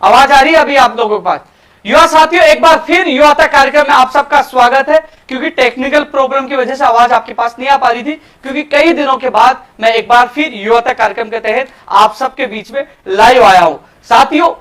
आवाज आ रही है अभी आप लोगों के पास? युवा साथियों, एक बार फिर युवा तक कार्यक्रम में आप सबका स्वागत है। क्योंकि टेक्निकल प्रॉब्लम की वजह से आवाज आपके पास नहीं आ पा रही थी, क्योंकि कई दिनों के बाद मैं एक बार फिर युवा तक कार्यक्रम के तहत आप सबके बीच में लाइव आया हूं। साथियों,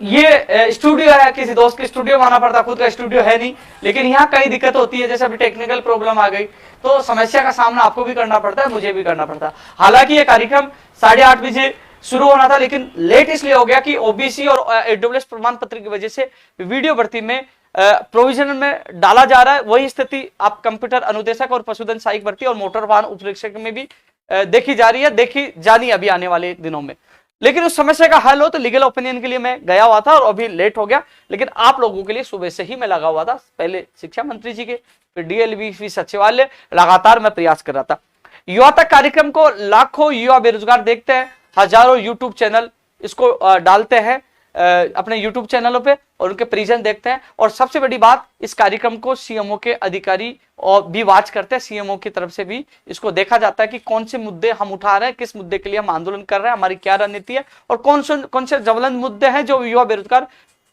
ये स्टूडियो है, किसी दोस्त के स्टूडियो में आना पड़ता, खुद का स्टूडियो है नहीं, लेकिन यहाँ कई दिक्कत होती है। जैसे अभी टेक्निकल प्रॉब्लम आ गई तो समस्या का सामना आपको भी करना पड़ता है, मुझे भी करना पड़ता है। हालांकि ये कार्यक्रम 8:30 बजे शुरू होना था, लेकिन लेट इसलिए हो गया कि ओबीसी और ईडब्ल्यूएस प्रमाण पत्र की वजह से वीडियो भर्ती में प्रोविजन में डाला जा रहा है। वही स्थिति आप कंप्यूटर अनुदेशक और पशुधन सहायक भर्ती और मोटर वाहन उपरीक्षक में भी देखी जा रही है, देखी जानी अभी आने वाले दिनों में। लेकिन उस समस्या का हल हो तो लीगल ओपिनियन के लिए मैं गया हुआ था और अभी लेट हो गया, लेकिन आप लोगों के लिए सुबह से ही मैं लगा हुआ था। पहले शिक्षा मंत्री जी के, फिर डीएलबी सचिवालय, लगातार मैं प्रयास कर रहा था। युवा तक कार्यक्रम को लाखों युवा बेरोजगार देखते हैं, हजारों यूट्यूब चैनल इसको डालते हैं अपने यूट्यूब चैनलों पे, और उनके परिजन देखते हैं। और सबसे बड़ी बात, इस कार्यक्रम को सीएमओ के अधिकारी और भी वॉच करते हैं। सीएमओ की तरफ से भी इसको देखा जाता है कि कौन से मुद्दे हम उठा रहे हैं, किस मुद्दे के लिए हम आंदोलन कर रहे हैं, हमारी क्या रणनीति है, और कौन से ज्वलंत मुद्दे हैं जो युवा बेरोजगार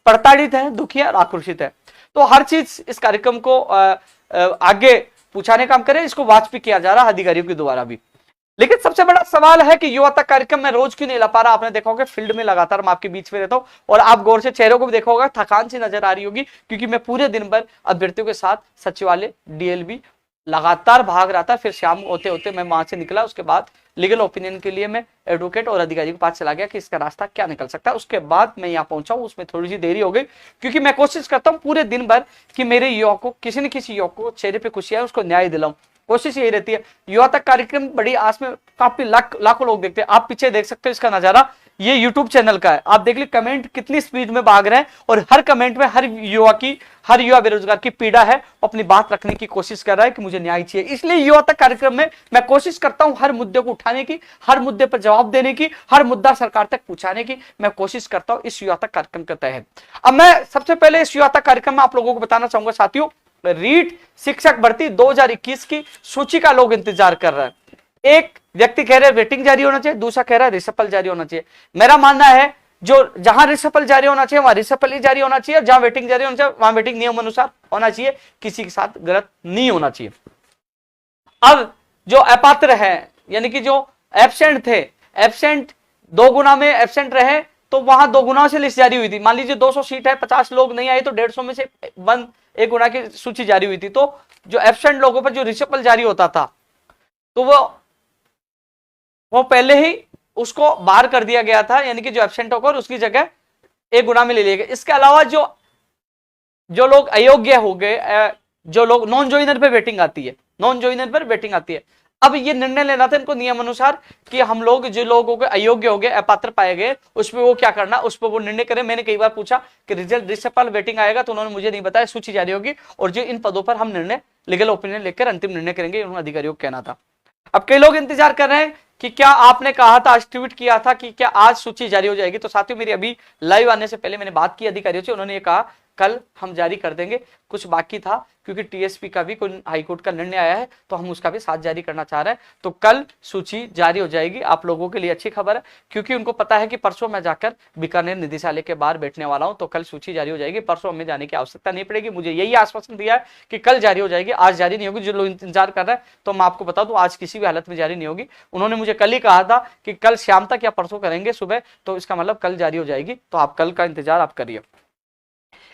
प्रताड़ित है, दुखी है और आक्रोशित है। तो हर चीज इस कार्यक्रम को आगे पूछाने का काम करें, इसको वॉच भी किया जा रहा है अधिकारियों के द्वारा भी। लेकिन सबसे बड़ा सवाल है कि युवा तक कार्यक्रम में रोज क्यों नहीं ला पा रहा। आपने देखा होगा फील्ड में लगातार मैं आपके बीच में रहता हूं, और आप गौर से चेहरों को भी देखा होगा, थकान सी नजर आ रही होगी, क्योंकि मैं पूरे दिन भर अभ्यर्थियों के साथ सचिवालय, डीएलबी लगातार भाग रहा था। फिर शाम होते होते मैं वहां से निकला, उसके बाद लीगल ओपिनियन के लिए मैं एडवोकेट और अधिकारी के पास चला गया कि इसका रास्ता क्या निकल सकता है। उसके बाद मैं यहाँ पहुंचा हूं, उसमें थोड़ी सी देरी हो गई, क्योंकि मैं कोशिश करता हूँ पूरे दिन भर कि मेरे युवा को, किसी न किसी युवा को चेहरे पे खुशी आए, उसको न्याय दिलाऊं। कोशिश यही रहती है। युवा तक कार्यक्रम बड़ी आस में काफी लाखों लोग देखते हैं। आप पीछे देख सकते हो इसका नजारा, ये यूट्यूब चैनल का है। आप देख लीजिए कमेंट कितनी स्पीड में भाग रहे हैं, और हर कमेंट में हर युवा बेरोजगार की पीड़ा है, अपनी बात रखने की कोशिश कर रहा है कि मुझे न्याय चाहिए। इसलिए युवा तक कार्यक्रम में मैं कोशिश करता हूं हर मुद्दे को उठाने की, हर मुद्दे पर जवाब देने की, हर मुद्दा सरकार तक पहुंचाने की मैं कोशिश करता हूं इस युवा तक कार्यक्रम के तहत। अब मैं सबसे पहले इस युवा तक कार्यक्रम में आप लोगों को बताना चाहूंगा साथियों, रीट शिक्षक भर्ती 2021 की सूची का लोग इंतजार कर रहे हैं। एक व्यक्ति कह रहे वेटिंग जारी होना चाहिए, दूसरा कह रहा है रिसफल जारी होना चाहिए। मेरा मानना है जो जहां रिसफल जारी होना चाहिए वहां रिसफल ही जारी होना चाहिए, जहां वेटिंग जारी होना चाहिए वहां वेटिंग नियम अनुसार होना चाहिए, किसी के साथ गलत नहीं होना चाहिए। अब जो अपात्र है, यानी कि जो एब्सेंट थे, एब्सेंट 2 गुना में एब्सेंट रहे, तो वहां 2 गुना से लिस्ट जारी हुई थी। मान लीजिए 200 सीट है, 50 लोग नहीं आए, तो 150 में से 1 गुना की सूची जारी हुई थी। तो जो एब्सेंट लोगों पर जो रिसफल जारी होता था, तो वो पहले ही उसको बाहर कर दिया गया था, यानी कि जो एब्सेंट होकर उसकी जगह 1 गुना में ले लिया गया। इसके अलावा जो लोग अयोग्य हो गए, जो लोग नॉन ज्वाइनर पे वेटिंग आती है, नॉन ज्वाइनर पर वेटिंग आती है। अब ये निर्णय लेना था इनको नियम अनुसार कि हम लोग जो लोग हो गए अयोग्य हो गए, अपात्र पाए गए, उस पर वो क्या करना, उस पर वो निर्णय करें। मैंने कई बार पूछा कि रिजल्ट रिसफल वेटिंग आएगा, तो उन्होंने मुझे नहीं बताया, सूची जारी होगी और जो इन पदों पर हम निर्णय लीगल ओपिनियन लेकर अंतिम निर्णय करेंगे, उन्होंने अधिकारियों को कहना था। अब कई लोग इंतजार कर रहे हैं कि क्या आपने कहा था, आज ट्वीट किया था कि क्या आज सूची जारी हो जाएगी। तो साथियों, मेरी अभी लाइव आने से पहले मैंने बात की अधिकारियों से, उन्होंने ये कहा कल हम जारी कर देंगे। कुछ बाकी था क्योंकि टीएसपी का भी कोई हाईकोर्ट का निर्णय आया है, तो हम उसका भी साथ जारी करना चाह रहे हैं। तो कल सूची जारी हो जाएगी। आप लोगों के लिए अच्छी खबर है, क्योंकि उनको पता है कि परसों मैं जाकर बीकानेर निदेशालय के बाहर बैठने वाला हूं, तो कल सूची जारी हो जाएगी। परसों हमें जाने की आवश्यकता नहीं पड़ेगी। मुझे यही आश्वासन दिया है कि कल जारी हो जाएगी, आज जारी नहीं होगी। जो लोग इंतजार कर रहे हैं, तो मैं आपको बता दूं आज किसी भी हालत में जारी नहीं होगी। उन्होंने मुझे कल ही कहा था कि कल शाम तक या परसों करेंगे सुबह, तो इसका मतलब कल जारी हो जाएगी। तो आप कल का इंतजार आप करिए।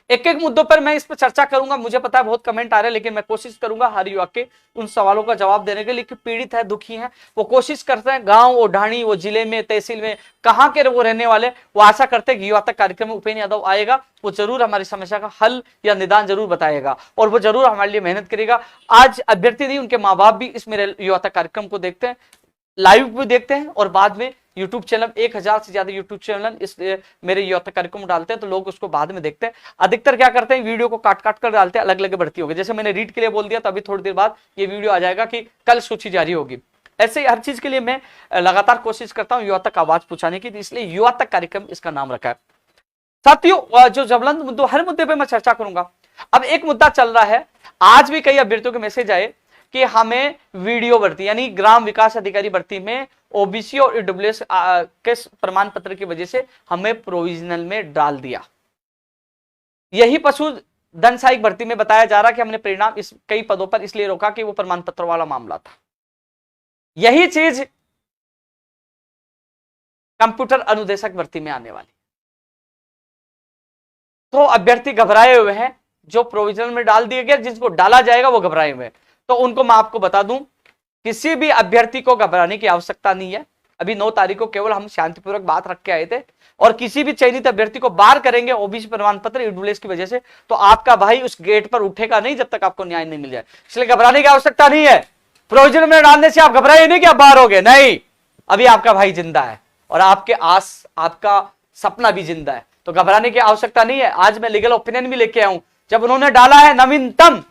एक एक मुद्दों पर मैं इस पर चर्चा करूंगा। मुझे पता है बहुत कमेंट आ रहे हैं, लेकिन मैं कोशिश करूंगा हर युवा के उन सवालों का जवाब देने के लिए कि पीड़ित है, दुखी है, वो कोशिश करते हैं, गांव, वो ढाणी, वो जिले में, तहसील में, कहां के वो रहने वाले, वो आशा करते हैं कि युवा तक कार्यक्रम में उपेंद्र यादव आएगा, वो जरूर हमारी समस्या का हल या निदान जरूर बताएगा, और वो जरूर हमारे लिए मेहनत करेगा। आज अभ्यर्थी नहीं, उनके माँ बाप भी इस मेरे युवा तक कार्यक्रम को देखते हैं, लाइव भी देखते हैं, और बाद में यूट्यूब चैनल 1000 से ज्यादा यूट्यूब चैनल इस मेरे युवा तक कार्यक्रम डालते हैं, तो लोग उसको बाद में देखते हैं। अधिकतर क्या करते हैं, वीडियो को काट काट कर डालते हैं, अलग अलग भर्ती होगी। जैसे मैंने रीड के लिए बोल दिया, तो अभी थोड़ी देर बाद ये वीडियो आ जाएगा कि कल सूची जारी होगी। ऐसे ही हर चीज के लिए मैं लगातार कोशिश करता हूँ युवा तक आवाज पहुंचाने की, इसलिए युवा तक कार्यक्रम इसका नाम रखा है। साथियों, जो ज्वलंत मुद्दों, हर मुद्दे पर मैं चर्चा करूंगा। अब एक मुद्दा चल रहा है, आज भी कई अभ्यर्थियों के मैसेज आए कि हमें वीडियो भर्ती यानी ग्राम विकास अधिकारी भर्ती में ओबीसी और ईडब्ल्यूएस के प्रमाण पत्र की वजह से हमें प्रोविजनल में डाल दिया। यही पशुधन सहायक भर्ती में बताया जा रहा कि हमने परिणाम इस कई पदों पर इसलिए रोका कि वो प्रमाण पत्र वाला मामला था। यही चीज कंप्यूटर अनुदेशक भर्ती में आने वाली। तो अभ्यर्थी घबराए हुए हैं, जो प्रोविजनल में डाल दिए गए, जिसको डाला जाएगा वो घबराए हुए हैं। तो उनको मैं आपको बता दूं, किसी भी अभ्यर्थी को घबराने की आवश्यकता नहीं है। अभी 9 तारीख को केवल हम शांतिपूर्वक बात रख के आए थे, और किसी भी चयनित अभ्यर्थी को बाहर करेंगे ओबीसी प्रमाण पत्र ईडब्ल्यूएस की वजह से, तो आपका भाई उस गेट पर उठेगा नहीं जब तक आपको न्याय नहीं मिल जाए। इसलिए घबराने की आवश्यकता नहीं है। प्रोविजनल में डालने से आप घबराइए नहीं कि आप बाहर हो गए, नहीं, अभी आपका भाई जिंदा है और आपके आपका सपना भी जिंदा है, तो घबराने की आवश्यकता नहीं है। आज मैं लीगल ओपिनियन भी लेके आऊं, जब उन्होंने डाला है नवीनतम,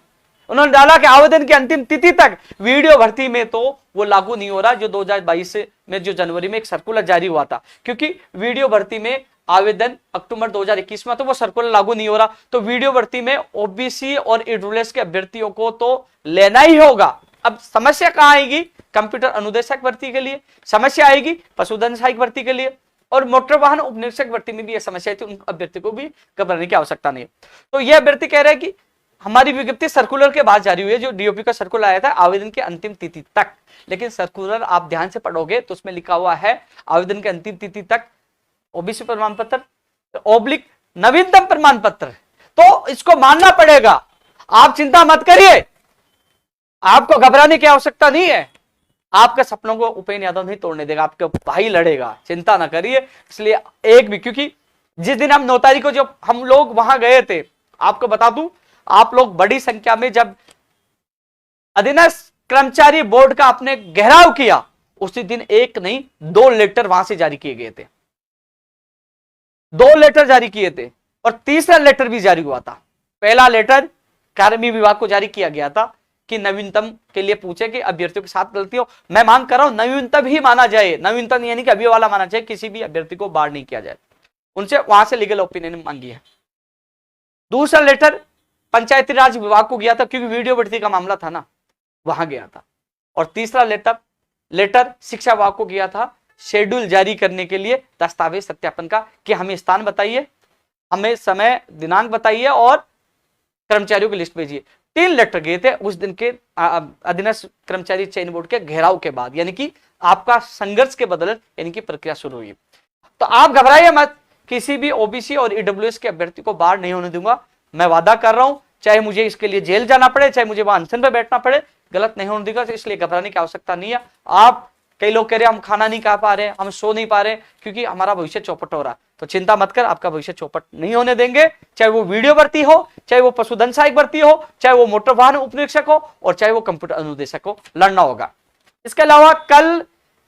उन्होंने डाला कि आवेदन की अंतिम तिथि तक वीडियो भर्ती में, तो वो लागू नहीं हो रहा जो 2022 में जो जनवरी में एक सर्कुलर जारी हुआ था, क्योंकि वीडियो भर्ती में आवेदन अक्टूबर 2021 में, तो वो सर्कुलर लागू नहीं हो रहा। तो वीडियो भर्ती में ओबीसी और ईडब्ल्यूएस के अभ्यर्थियों को तो लेना ही होगा। अब समस्या कहां आएगी? कंप्यूटर अनुदेशक भर्ती के लिए समस्या आएगी, पशुधन सहायक भर्ती के लिए, और मोटर वाहन उपनिरीक्षक भर्ती में भी यह समस्या थी। उन अभ्यर्थी को भी घबराने की आवश्यकता नहीं है। तो यह अभ्यर्थी कह रहे हैं कि हमारी विज्ञप्ति सर्कुलर के बाद जारी हुई है, जो डीओपी का सर्कुलर आया था आवेदन की अंतिम तिथि तक, लेकिन सर्कुलर आप ध्यान से पढ़ोगे तो उसमें लिखा हुआ है आवेदन की अंतिम तिथि तक ओबीसी प्रमाण पत्र ओब्लिक नवीनतम प्रमाण पत्र, तो इसको मानना पड़ेगा। आप चिंता मत करिए, आपको घबराने की आवश्यकता नहीं है। आपके सपनों को उपेंद्र यादव नहीं तोड़ने देगा, आपके भाई लड़ेगा, चिंता ना करिए। इसलिए एक भी, क्योंकि जिस दिन हम 9 तारीख को जब हम लोग वहां गए थे, आपको बता दूं, आप लोग बड़ी संख्या में जब अधीनस्थ कर्मचारी बोर्ड का आपने घेराव किया, उसी दिन एक नहीं 2 लेटर वहां से जारी किए गए थे, 2 लेटर जारी किए थे, और तीसरा लेटर भी जारी हुआ था। पहला लेटर कार्मिक विभाग को जारी किया गया था कि नवीनतम के लिए पूछे कि अभ्यर्थियों के साथ गलती हो। मैं मांग कर रहा हूं नवीनतम ही माना जाए, नवीनतम यानी कि अभी वाला माना जाए, किसी भी अभ्यर्थी को बाहर नहीं किया जाए। उनसे वहां से लीगल ओपिनियन मांगी है। दूसरा लेटर पंचायती राज विभाग को गया था, क्योंकि वीडियो भर्ती का मामला था ना, वहां गया था। और तीसरा लेटर शिक्षा विभाग को गया था शेड्यूल जारी करने के लिए, दस्तावेज सत्यापन का, कि हमें स्थान बताइए, हमें समय दिनांक बताइए और कर्मचारियों की लिस्ट भेजिए। 3 लेटर गए थे उस दिन के अधीनस्थ कर्मचारी चयन बोर्ड के घेराव के बाद, यानी कि आपका संघर्ष के बदले यानी कि प्रक्रिया शुरू हुई। तो आप घबराइए मत, किसी भी ओबीसी और ईडब्ल्यूएस के अभ्यर्थी को बाहर नहीं होने दूंगा। मैं वादा कर रहा हूं, चाहे मुझे इसके लिए जेल जाना पड़े, चाहे मुझे वहां अनशन पर बैठना पड़े, गलत नहीं होने देगा। तो इसलिए घबराने की आवश्यकता नहीं है। आप कई लोग कह रहे हैं हम खाना नहीं खा पा रहे, हम सो नहीं पा रहे, क्योंकि हमारा भविष्य चौपट हो रहा है। तो चिंता मत कर, आपका भविष्य चौपट नहीं होने देंगे। चाहे वो वीडियो भर्ती हो, चाहे वो पशुधन सहायक भर्ती हो, चाहे वो मोटर वाहन उपनिरीक्षक हो, और चाहे वो कंप्यूटर अनुदेशक हो, लड़ना होगा। इसके अलावा कल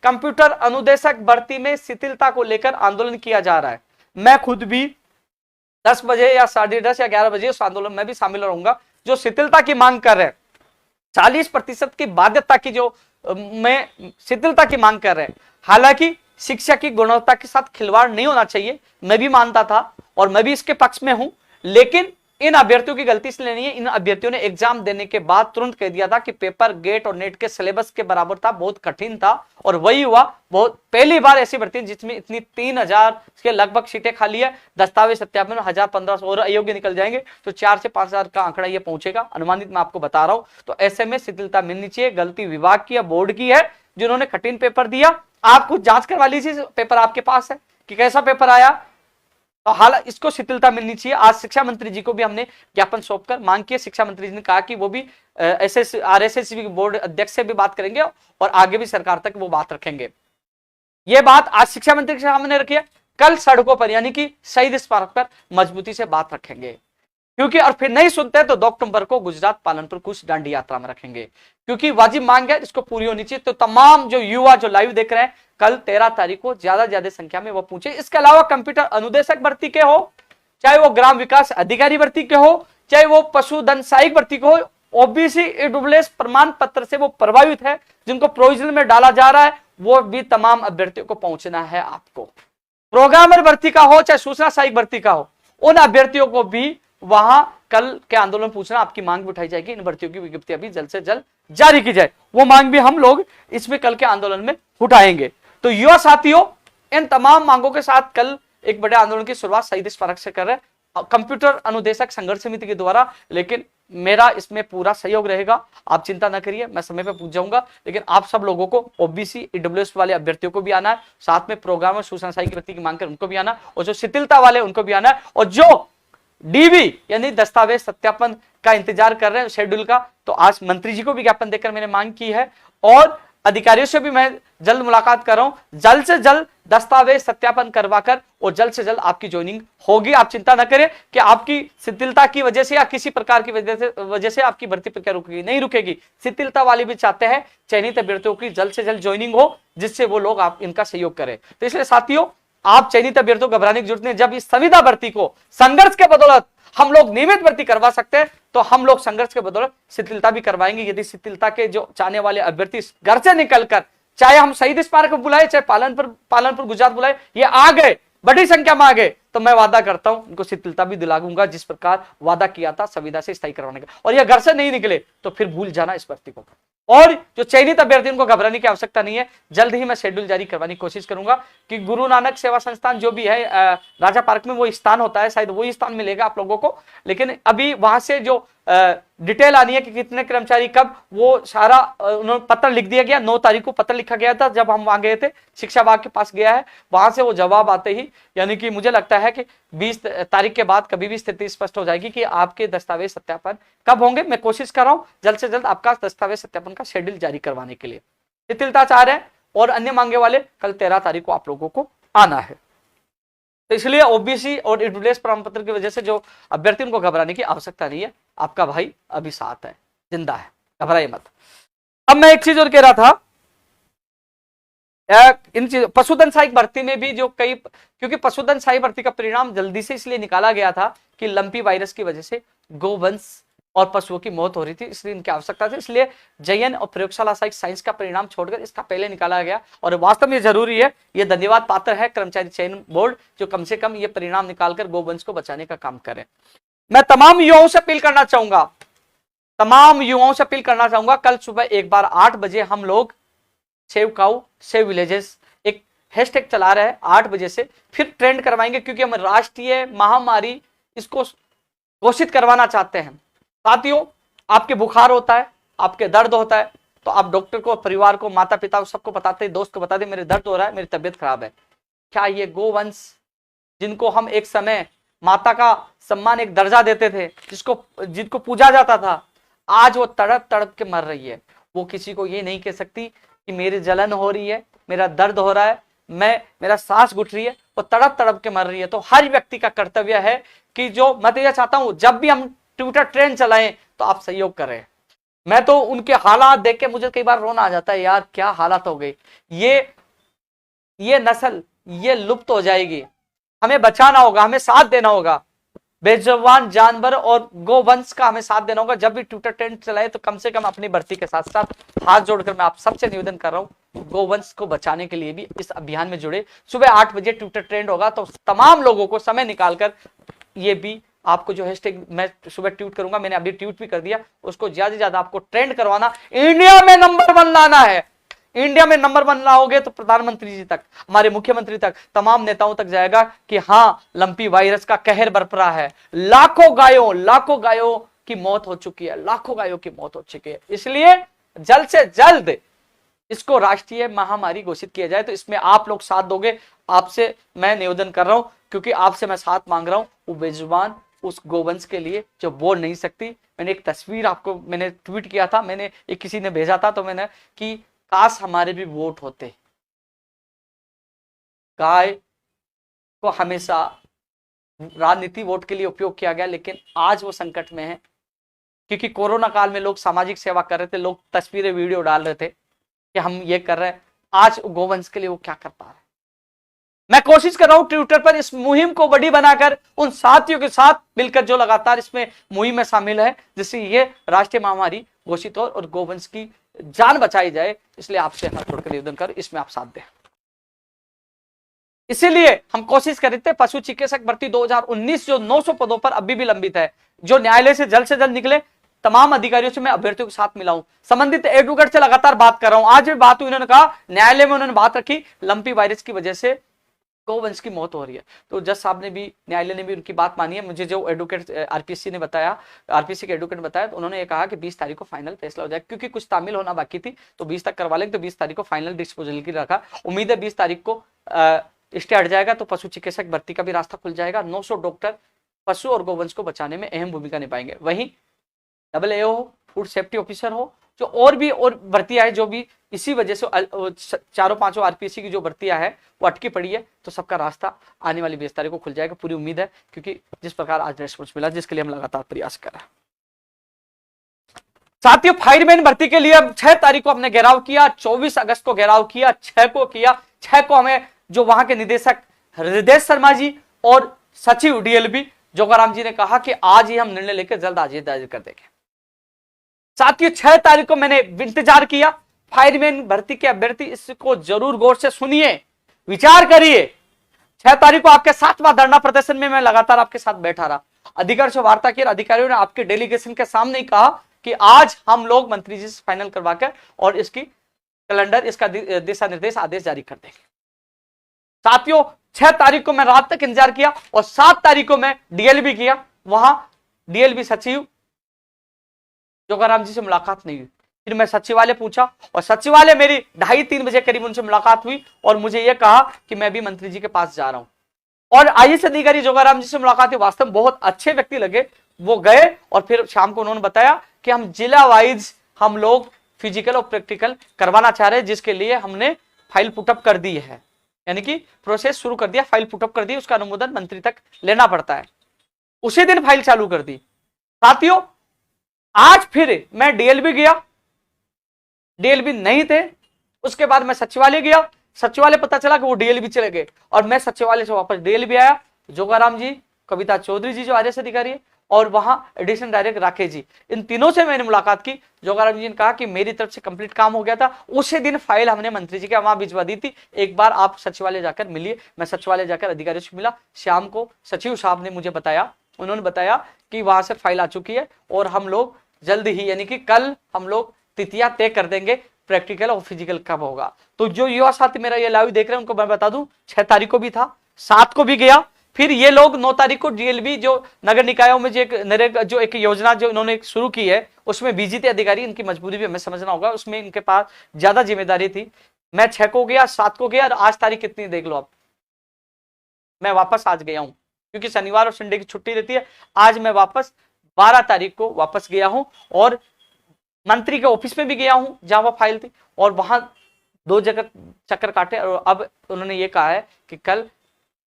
कंप्यूटर अनुदेशक भर्ती में शिथिलता को लेकर आंदोलन किया जा रहा है। मैं खुद भी 10 बजे या 10:30 या 11 बजे उस आंदोलन में भी शामिल रहूंगा। जो शिथिलता की मांग कर रहे हैं, 40% की बाध्यता की जो में शिथिलता की मांग कर रहे हैं। हालांकि शिक्षा की गुणवत्ता के साथ खिलवाड़ नहीं होना चाहिए, मैं भी मानता था और मैं भी इसके पक्ष में हूं, लेकिन इन अभ्यर्थियों की गलती इसलिए नहीं है। इन अभ्यर्थियों ने एग्जाम देने के बाद तुरंत कह दिया था कि पेपर गेट और नेट के सिलेबस के बराबर था, बहुत कठिन था, और वही हुआ। बहुत पहली बार ऐसी भर्ती जिसमें इतनी 3000 के लगभग सीटें खाली है। दस्तावेज सत्यापन 1000-1500 और अयोग्य निकल जाएंगे, तो 4 से 5000 का आंकड़ा ये पहुंचेगा, अनुमानित मैं आपको बता रहा हूं। तो ऐसे में शिथिलता मिलनी चाहिए। गलती विभाग की या बोर्ड की है जिन्होंने कठिन पेपर दिया। आप कुछ जांच करवा लीजिए, पेपर आपके पास है कि कैसा पेपर आया, तो हाल इसको शिथिलता मिलनी चाहिए। आज शिक्षा मंत्री जी को भी हमने ज्ञापन सौंपकर मांग की। शिक्षा मंत्री जी ने कहा कि वो भी आरएसएस बोर्ड अध्यक्ष से भी बात करेंगे और आगे भी सरकार तक वो बात रखेंगे। ये बात आज शिक्षा मंत्री के सामने रखी है, कल सड़कों पर यानी कि शहीद स्मारक पर मजबूती से बात रखेंगे। क्योंकि और फिर नहीं सुनते तो 2 अक्टूबर को गुजरात पालनपुर कुछ दांडी यात्रा में रखेंगे, क्योंकि वाजिब मांग है, इसको पूरी होनी चाहिए। तो तमाम जो युवा जो लाइव देख रहे हैं, कल 13 तारीख को ज्यादा संख्या में वो पूछे। इसके अलावा कंप्यूटर अनुदेशक भर्ती के हो, चाहे वो ग्राम विकास अधिकारी भर्ती के हो, चाहे वो पशुधन सहायक भर्ती के हो, ओबीसी ईडब्ल्यूएस प्रमाण पत्र से वो प्रभावित है, जिनको प्रोविजनल में डाला जा रहा है, वो भी तमाम अभ्यर्थियों को पहुंचना है। आपको प्रोग्रामर भर्ती का हो, चाहे सूचना सहायक भर्ती का हो, उन अभ्यर्थियों को भी वहां कल के आंदोलन पूछना, आपकी मांग भी उठाई जाएगी। इन भर्तियों की विज्ञप्ति अभी जल्द से जल्द जारी की जाए। वो मांग भी हम लोग इसमें कल के आंदोलन में उठाएंगे। तो युवा साथियों, इन तमाम मांगों के साथ कल एक बड़े आंदोलन की शुरुआत शहीद स्मारक से कर रहे हैं कंप्यूटर अनुदेशक संघर्ष समिति के द्वारा, लेकिन मेरा इसमें पूरा सहयोग रहेगा, आप चिंता ना करिए, मैं समय पे पूछ जाऊंगा। लेकिन आप सब लोगों को ओबीसी ईडब्ल्यूएस वाले अभ्यर्थियों को भी आना है, साथ में प्रोग्राम और सुशासन की व्यक्ति की मांग कर उनको भी आना, और जो शिथिलता वाले उनको भी आना है, और जो डीबी यानी दस्तावेज सत्यापन का इंतजार कर रहे हैं शेड्यूल का, तो आज मंत्री जी को भी ज्ञापन देकर मैंने मांग की है, और अधिकारियों से भी मैं जल्द मुलाकात कर रहा हूं। जल्द से जल्द दस्तावेज सत्यापन करवाकर और जल्द से जल्द आपकी ज्वाइनिंग होगी। आप चिंता न करें कि आपकी शिथिलता की वजह से या किसी प्रकार की वजह से आपकी भर्ती प्रक्रिया रुकेगी, नहीं रुकेगी। शिथिलता वाले भी चाहते हैं चयनित अभ्यर्थियों की जल्द से जल्द ज्वाइनिंग हो, जिससे वो लोग आप इनका सहयोग करें। तो इसलिए साथियों, आप चयनित अभ्यर्थियों को घबराने की जरूरत नहीं। जब इस संविदा भर्ती को संघर्ष के बदौलत हम लोग नियमित भर्ती करवा सकते हैं, तो हम लोग संघर्ष के बदौलत शिथिलता भी करवाएंगे। यदि शिथिलता के जो चाहने वाले अभ्यर्थी घर से निकलकर, चाहे हम शहीद स्मारक पर बुलाए, चाहे पालनपुर गुजरात बुलाए, ये आ गए, बड़ी संख्या में आ गए, तो मैं वादा करता हूं उनको शिथिलता भी दिलाऊंगा, जिस प्रकार वादा किया था संविदा से स्थायी करवाने का। और ये घर से नहीं निकले तो फिर भूल जाना इस भर्ती को। और जो चयनित अभ्यर्थी उनको घबराने की आवश्यकता नहीं है, जल्द ही मैं शेड्यूल जारी करवाने की कोशिश करूंगा कि गुरु नानक सेवा संस्थान जो भी है राजा पार्क में, वो स्थान होता है, शायद वही स्थान मिलेगा आप लोगों को। लेकिन अभी वहां से जो डिटेल आनी है कि कितने कर्मचारी कब, वो सारा उन्होंने पत्र लिख दिया गया। 9 तारीख को पत्र लिखा गया था जब हम वहां गए थे, शिक्षा विभाग के पास गया है, वहां से वो जवाब आते ही, यानी कि मुझे लगता है कि 20 तारीख के बाद कभी भी स्थिति स्पष्ट हो जाएगी कि आपके दस्तावेज सत्यापन कब होंगे। मैं कोशिश कर रहा हूं जल्द से जल्द आपका दस्तावेज सत्यापन का शेड्यूल जारी करवाने के लिए। शिथिलता चाह रहे हैं और अन्य मांगे वाले कल 13 तारीख को आप लोगों को आना है। तो इसलिए ओबीसी और ईडब्ल्यूएस प्रमाण पत्र की वजह से जो अभ्यर्थी उनको घबराने की आवश्यकता नहीं है, आपका भाई अभी साथ है, जिंदा है, घबराइए मत। अब मैं एक चीज और कह रहा था, इन चीजों पशुधन सहायक भर्ती में भी जो कई, क्योंकि पशुधन सहायक भर्ती का परिणाम जल्दी से इसलिए निकाला गया था कि लंपी वायरस की वजह से गोवंश और पशुओं की मौत हो रही थी, इसलिए इनकी आवश्यकता थी। इसलिए जयन और प्रयोगशाला सहायक साइंस का परिणाम छोड़कर इसका पहले निकाला गया, और वास्तव में जरूरी है, ये धन्यवाद पात्र है कर्मचारी चयन बोर्ड, जो कम से कम ये परिणाम निकालकर गोवंश को बचाने का काम करे। मैं तमाम युवाओं से अपील करना चाहूंगा, कल सुबह एक बार 8 बजे हम लोग सेव काउ सेव विलेजेस एक हैशटैग चला रहे हैं, 8 बजे से फिर ट्रेंड करवाएंगे, क्योंकि हम राष्ट्रीय महामारी इसको घोषित करवाना चाहते हैं। साथियों, आपके बुखार होता है, आपके दर्द होता है, तो आप डॉक्टर को, परिवार को, माता पिता को, सबको बताते, दोस्त को बता दे मेरे दर्द हो रहा है, मेरी तबियत खराब है। क्या ये गोवंश, जिनको हम एक समय माता का सम्मान, एक दर्जा देते थे, जिनको पूजा जाता था, आज वो तड़प तड़प के मर रही है। वो किसी को ये नहीं कह सकती कि मेरी जलन हो रही है, मेरा दर्द हो रहा है, मेरा सांस घुट रही है, वो तड़प तड़प के मर रही है। तो हर व्यक्ति का कर्तव्य है कि जो मैं तो यह चाहता हूं, जब भी हम ट्विटर ट्रेंड चलाएं तो आप सहयोग करें। मैं तो उनके हालात देख के मुझे कई बार रोना आ जाता है, यार क्या हालत हो गई, ये नस्ल ये लुप्त हो जाएगी, हमें बचाना होगा, हमें साथ देना होगा, बेजुबान जानवर और गोवंश का हमें साथ देना होगा। जब भी ट्विटर ट्रेंड चलाए तो कम से कम अपनी भर्ती के साथ साथ हाथ जोड़कर मैं आप सबसे निवेदन कर रहा हूं, गोवंश को बचाने के लिए भी इस अभियान में जुड़े। सुबह 8 बजे ट्विटर ट्रेंड होगा, तो तमाम लोगों को समय निकालकर ये भी आपको जो हैशटैग मैं सुबह ट्वीट करूंगा, मैंने अभी ट्वीट भी कर दिया, उसको ज्यादा से ज्यादा आपको ट्रेंड करवाना, इंडिया में नंबर 1 लाना है। इंडिया में नंबर 1 लाओगे तो प्रधानमंत्री जी तक, हमारे मुख्यमंत्री तक, तमाम नेताओं तक जाएगा कि हाँ, लंपी वायरस का कहर बरपरा है, लाखों गायों की मौत हो चुकी है, लाखों गायों की मौत हो चुकी है। इसलिए जल्द से जल्द इसको राष्ट्रीय महामारी घोषित किया जाए। तो इसमें आप लोग साथ दोगे, आपसे मैं निवेदन कर रहा हूं, क्योंकि आपसे मैं साथ मांग रहा हूं वो बेजुबान उस गोवंश के लिए जो बोल नहीं सकती। मैंने एक तस्वीर आपको मैंने ट्वीट किया था, मैंने एक किसी ने भेजा था, तो मैंने कि काश हमारे भी वोट होते। गाय को हमेशा राजनीति वोट के लिए उपयोग किया गया, लेकिन आज वो संकट में है, क्योंकि कोरोना काल में लोग सामाजिक सेवा कर रहे थे, लोग तस्वीरें वीडियो डाल रहे थे कि हम ये कर रहे हैं। आज गोवंश के लिए वो क्या कर पा रहे हैं। मैं कोशिश कर रहा हूं ट्विटर पर इस मुहिम को बड़ी बनाकर उन साथियों के साथ मिलकर जो लगातार इसमें मुहिम में शामिल है, जिससे ये राष्ट्रीय महामारी घोषित हो और गोवंश की जान बचाई जाए। इसलिए आपसे हाथ जोड़कर निवेदन कर, इसमें आप साथ दें। इसीलिए हम कोशिश कर रहे थे पशु चिकित्सक भर्ती 2019 जो 900 पदों पर अभी भी लंबित है, जो न्यायालय से जल्द निकले, तमाम अधिकारियों से मैं अभ्यर्थियों के साथ मिला हूं, संबंधित एडवोकेट से लगातार बात कर रहा हूं। आज भी बात हुई, उन्होंने कहा न्यायालय में उन्होंने बात रखी, लंपी वायरस की वजह से गोवंश की मौत हो रही है। तो जज साहब ने भी, न्यायालय ने भी उनकी बात मानी है। मुझे जो एडवोकेट आरपीसी ने बताया, आरपीसी के एडवोकेट बताया, तो उन्होंने ये कहा कि 20 तारीख को फाइनल फैसला हो जाए, क्योंकि कुछ तामील होना बाकी थी तो 20 तक करवा लेंगे, तो 20 तारीख को फाइनल डिस्पोजल की रखा। उम्मीद है 20 तारीख को स्टे हट जाएगा तो पशु चिकित्सक भर्ती का भी रास्ता खुल जाएगा। 900 डॉक्टर पशु और गोवंश को बचाने में अहम भूमिका निभाएंगे। वहीं AAO हो, फूड सेफ्टी ऑफिसर हो, जो और भी और भर्तियां है, जो भी इसी वजह से चारों पांचों आरपीसी की जो भर्तियां है वो अटकी पड़ी है, तो सबका रास्ता आने वाली 20 तारीख को खुल जाएगा, पूरी उम्मीद है। क्योंकि जिस प्रकार आज रेस्पॉन्स मिला, जिसके लिए हम लगातार प्रयास कर रहे हैं। साथियों, फायरमैन भर्ती के लिए अब 6 तारीख को हमने घेराव किया, 24 अगस्त को घेराव किया, 6 को किया। 6 को हमें जो वहां के निदेशक हृदय शर्मा जी और सचिव डीएलबी जोगाराम जी ने कहा कि आज ही हम निर्णय लेकर जल्द आज दायर कर देंगे। साथियों, 6 तारीख को मैंने इंतजार किया। फायरमैन भर्ती के अभ्यर्थी, इसको जरूर गौर से सुनिए, विचार करिए। 6 तारीख को आपके 7वां धरना प्रदर्शन में मैं लगातार आपके साथ बैठा रहा। अधिकारियों से वार्ता की, अधिकारियों ने आपके डेलीगेशन के सामने ही कहा कि आज हम लोग मंत्री जी से फाइनल करवाकर और इसकी कैलेंडर, इसका दिशा निर्देश आदेश जारी कर देंगे। साथियों, 6 तारीख को मैं रात तक इंतजार किया और 7 तारीख को मैं डीएलबी किया। वहां डीएलबी सचिव जोगाराम जी से मुलाकात नहीं हुई। फिर मैं सचिवालय पूछा और सचिवालय मेरी 2:30-3 बजे करीब उनसे मुलाकात हुई और मुझे यह कहा कि मैं भी मंत्री जी के पास जा रहा हूं। और आईएएस अधिकारी जोगाराम जी से मुलाकात हुई, वास्तव में बहुत अच्छे व्यक्ति लगे। वो गए और फिर शाम को उन्होंने बताया कि हम जिला वाइज हम लोग फिजिकल और प्रैक्टिकल करवाना चाह रहे हैं, जिसके लिए हमने फाइल पुटअप कर दी है, यानी कि प्रोसेस शुरू कर दिया, फाइल पुटअप कर दी, उसका अनुमोदन मंत्री तक लेना पड़ता है। उसी दिन फाइल चालू कर दी। साथियों, आज फिर मैं डीएलबी गया, डीएलबी नहीं थे। उसके बाद मैं सचिवालय गया, सचिवालय पता चला कि वो डीएलबी चले गए और मैं सचिवालय से वापस डीएलबी आया। जोगाराम जी, कविता चौधरी जी जो आरएस अधिकारी है, और वहां एडिशनल डायरेक्टर राकेश जी, इन तीनों से मैंने मुलाकात की। जोगाराम जी ने कहा कि मेरी तरफ से कंप्लीट काम हो गया था, उसी दिन फाइल हमने मंत्री जी के वहां भिजवा दी थी, एक बार आप सचिवालय जाकर मिलिए। मैं सचिवालय जाकर अधिकारियों से मिला। शाम को सचिव साहब ने मुझे बताया, उन्होंने बताया कि वहां से फाइल आ चुकी है और हम लोग जल्द ही, यानी कि कल हम लोग तिथियां तय कर देंगे, प्रैक्टिकल और फिजिकल कब होगा। तो जो युवा साथी मेरा ये लाइव देख रहे हैं उनको मैं बता दूं, 6 तारीख को भी था, 7 को भी गया। फिर ये लोग 9 तारीख को डीएलबी जो नगर निकायों में जो एक योजना जो इन्होंने शुरू की है, उसमें बीजीटी अधिकारी, इनकी मजबूरी भी हमें समझना होगा, उसमें इनके पास ज्यादा जिम्मेदारी थी। मैं 6 को गया, 7 को गया और आज तारीख कितनी देख लो आप। मैं वापस आज गया हूं क्योंकि शनिवार और संडे की छुट्टी रहती है। आज मैं वापस 12 तारीख को वापस गया हूं और मंत्री के ऑफिस में भी गया हूं जहां वह फाइल थी, और वहां 2 जगह चक्कर काटे। और अब उन्होंने ये कहा है कि कल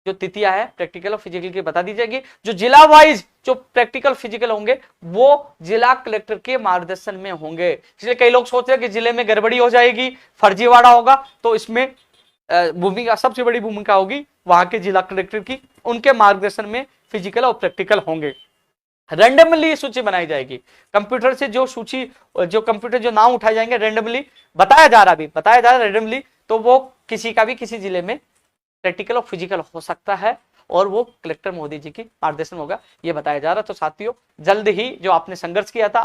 जो तिथियां है प्रैक्टिकल और फिजिकल की बता दी जाएगी। जो जिला वाइज जो प्रैक्टिकल फिजिकल होंगे वो जिला कलेक्टर के मार्गदर्शन में होंगे। इसलिए कई लोग सोच रहे हैं कि जिले में गड़बड़ी हो जाएगी, फर्जीवाड़ा होगा, तो इसमें भूमिका, सबसे बड़ी भूमिका होगी वहां के जिला कलेक्टर की, उनके मार्गदर्शन में फिजिकल और प्रैक्टिकल होंगे। रैंडमली सूची बनाई जाएगी, कंप्यूटर से जो सूची, जो कंप्यूटर जो नाम उठाए जाएंगे रैंडमली बताया जा रहा है रैंडमली, तो वो किसी का भी किसी जिले में प्रैक्टिकल और फिजिकल हो सकता है और वो कलेक्टर मोदी जी की मार्गदर्शन होगा, ये बताया जा रहा। तो साथियों, जल्द ही जो आपने संघर्ष किया था,